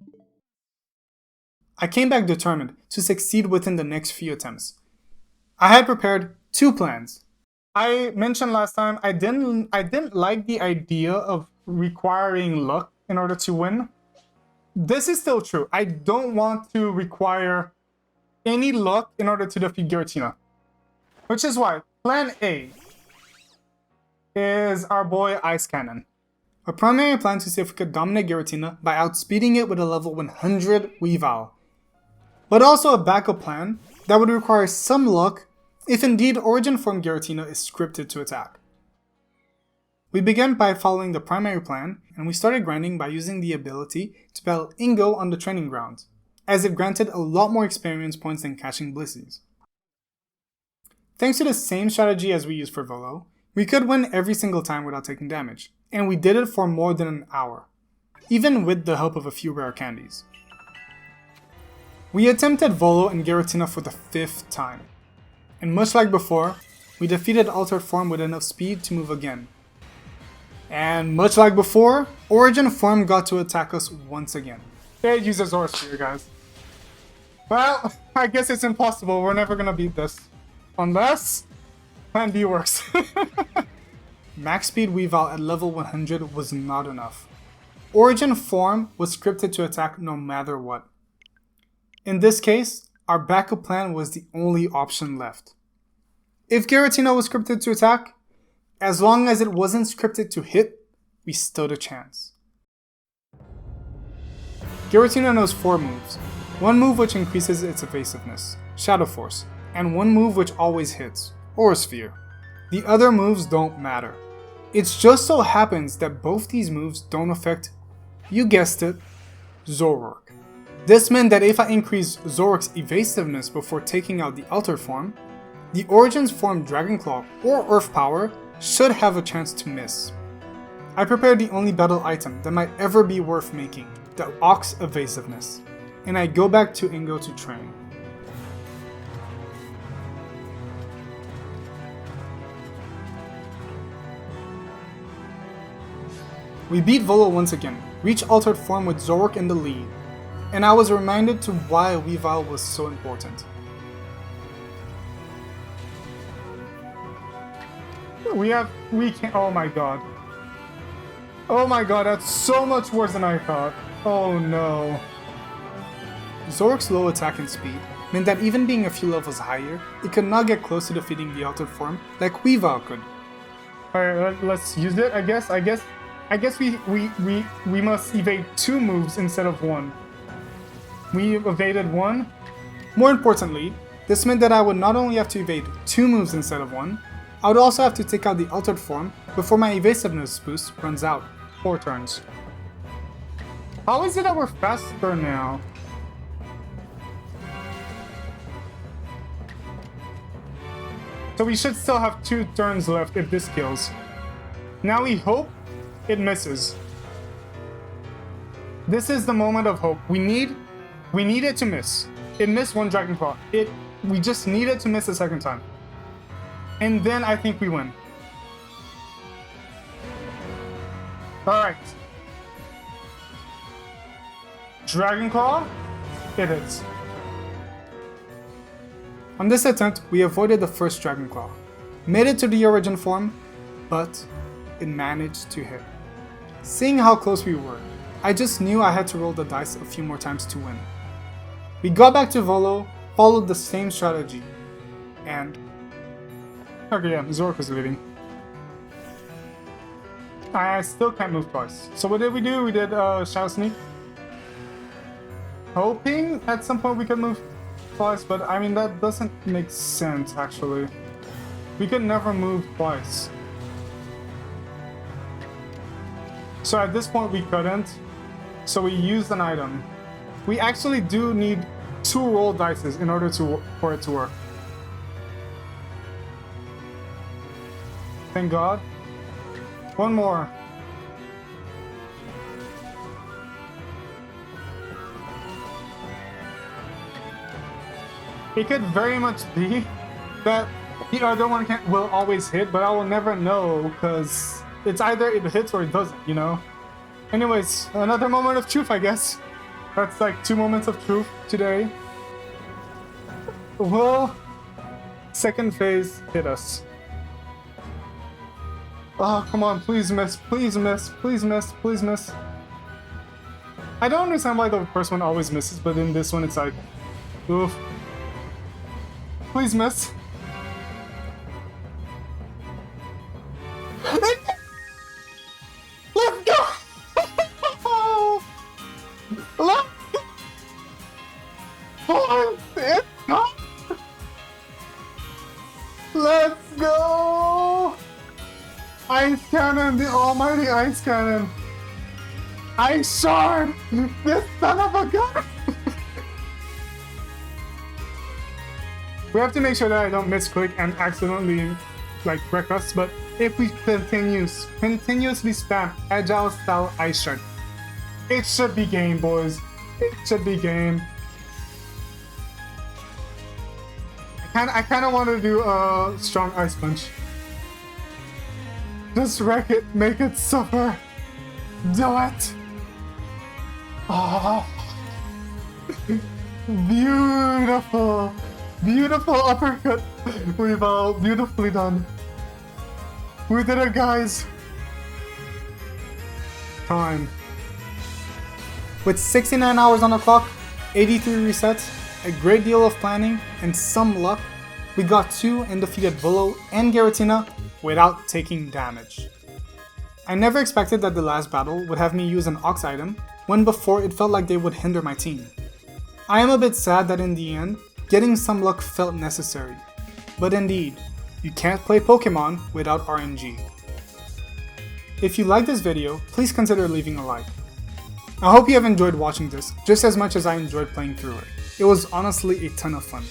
I came back determined to succeed within the next few attempts. I had prepared 2 plans. I mentioned last time I didn't like the idea of requiring luck in order to win. This is still true. I don't want to require any luck in order to defeat Giratina. Which is why plan A is our boy Ice Cannon. Our primary plan to see if we could dominate Giratina by outspeeding it with a level 100 Weavile. But also a backup plan that would require some luck if indeed Origin form Giratina is scripted to attack. We began by following the primary plan, and we started grinding by using the ability to battle Ingo on the training ground, as it granted a lot more experience points than catching Blissey's. Thanks to the same strategy as we used for Volo, we could win every single time without taking damage, and we did it for more than an hour, even with the help of a few rare candies. We attempted Volo and Giratina for the 5th time, and much like before, we defeated Altered Form with enough speed to move again. And much like before, Origin Form got to attack us once again. It uses Zorosphere, guys. Well, I guess it's impossible. We're never gonna beat this. Unless Plan B works. Max speed Weavile at level 100 was not enough. Origin Form was scripted to attack no matter what. In this case, our backup plan was the only option left. If Giratina was scripted to attack, as long as it wasn't scripted to hit, we stood a chance. Giratina knows 4 moves. One move which increases its evasiveness, Shadow Force, and one move which always hits, Aura Sphere. The other moves don't matter. It just so happens that both these moves don't affect, you guessed it, Zoroark. This meant that if I increase Zoroark's evasiveness before taking out the Altered Form, the Origin's form Dragon Claw or Earth Power should have a chance to miss. I prepared the only battle item that might ever be worth making, the Ox Evasiveness, and I go back to Ingo to train. We beat Volo once again, reached Altered Form with Zoroark in the lead, and I was reminded to why Weavile was so important. We can't, oh my god. Oh my god, that's so much worse than I thought. Oh no. Zoroark's low attack and speed meant that even being a few levels higher, it could not get close to defeating the Altered Form like Weavile could. Alright, let's use it, I guess we must evade 2 moves instead of 1. We evaded 1. More importantly, this meant that I would not only have to evade 2 moves instead of 1, I would also have to take out the Altered Form before my evasiveness boost runs out. 4 turns. How is it that we're faster now? So we should still have 2 turns left if this kills. Now we hope it misses. This is the moment of hope. We need it to miss. It missed 1 Dragon Claw. We just need it to miss a 2nd time. And then I think we win. Alright. Dragon Claw, it hits. On this attempt, we avoided the first Dragon Claw. Made it to the Origin form, but it managed to hit. Seeing how close we were, I just knew I had to roll the dice a few more times to win. We got back to Volo, followed the same strategy, and Okay, yeah, Zork is leading. I still can't move twice. So what did we do? We did Shadow Sneak. Hoping at some point we could move twice, but I mean that doesn't make sense actually. We could never move twice. So at this point we couldn't. So we used an item. We actually do need 2 roll dices in order for it to work. Thank God. One more. It could very much be that the other one will always hit, but I will never know because it's either it hits or it doesn't, you know? Anyways, another moment of truth, I guess. That's like 2 moments of truth today. Well, second phase hit us. Oh, come on, please miss, please miss, please miss, please miss. I don't understand why the first one always misses, but in this one it's like, oof. Please miss. Let's go! Let's go! Let's go! Ice Cannon, the almighty Ice Cannon. Ice Shard! This son of a gun! We have to make sure that I don't misclick and accidentally like wreck us, but if we continuously spam agile style Ice Shard, it should be game, boys. It should be game. I kind of want to do a strong Ice Punch. Just wreck it, make it suffer. Do it. Oh. Beautiful. Beautiful uppercut. We've beautifully done. We did it, guys. Time. With 69 hours on the clock, 83 resets, a great deal of planning, and some luck, we got 2 and defeated Volo and Giratina without taking damage. I never expected that the last battle would have me use an Ox item, when before it felt like they would hinder my team. I am a bit sad that in the end, getting some luck felt necessary. But indeed, you can't play Pokemon without RNG. If you liked this video, please consider leaving a like. I hope you have enjoyed watching this just as much as I enjoyed playing through it. It was honestly a ton of fun.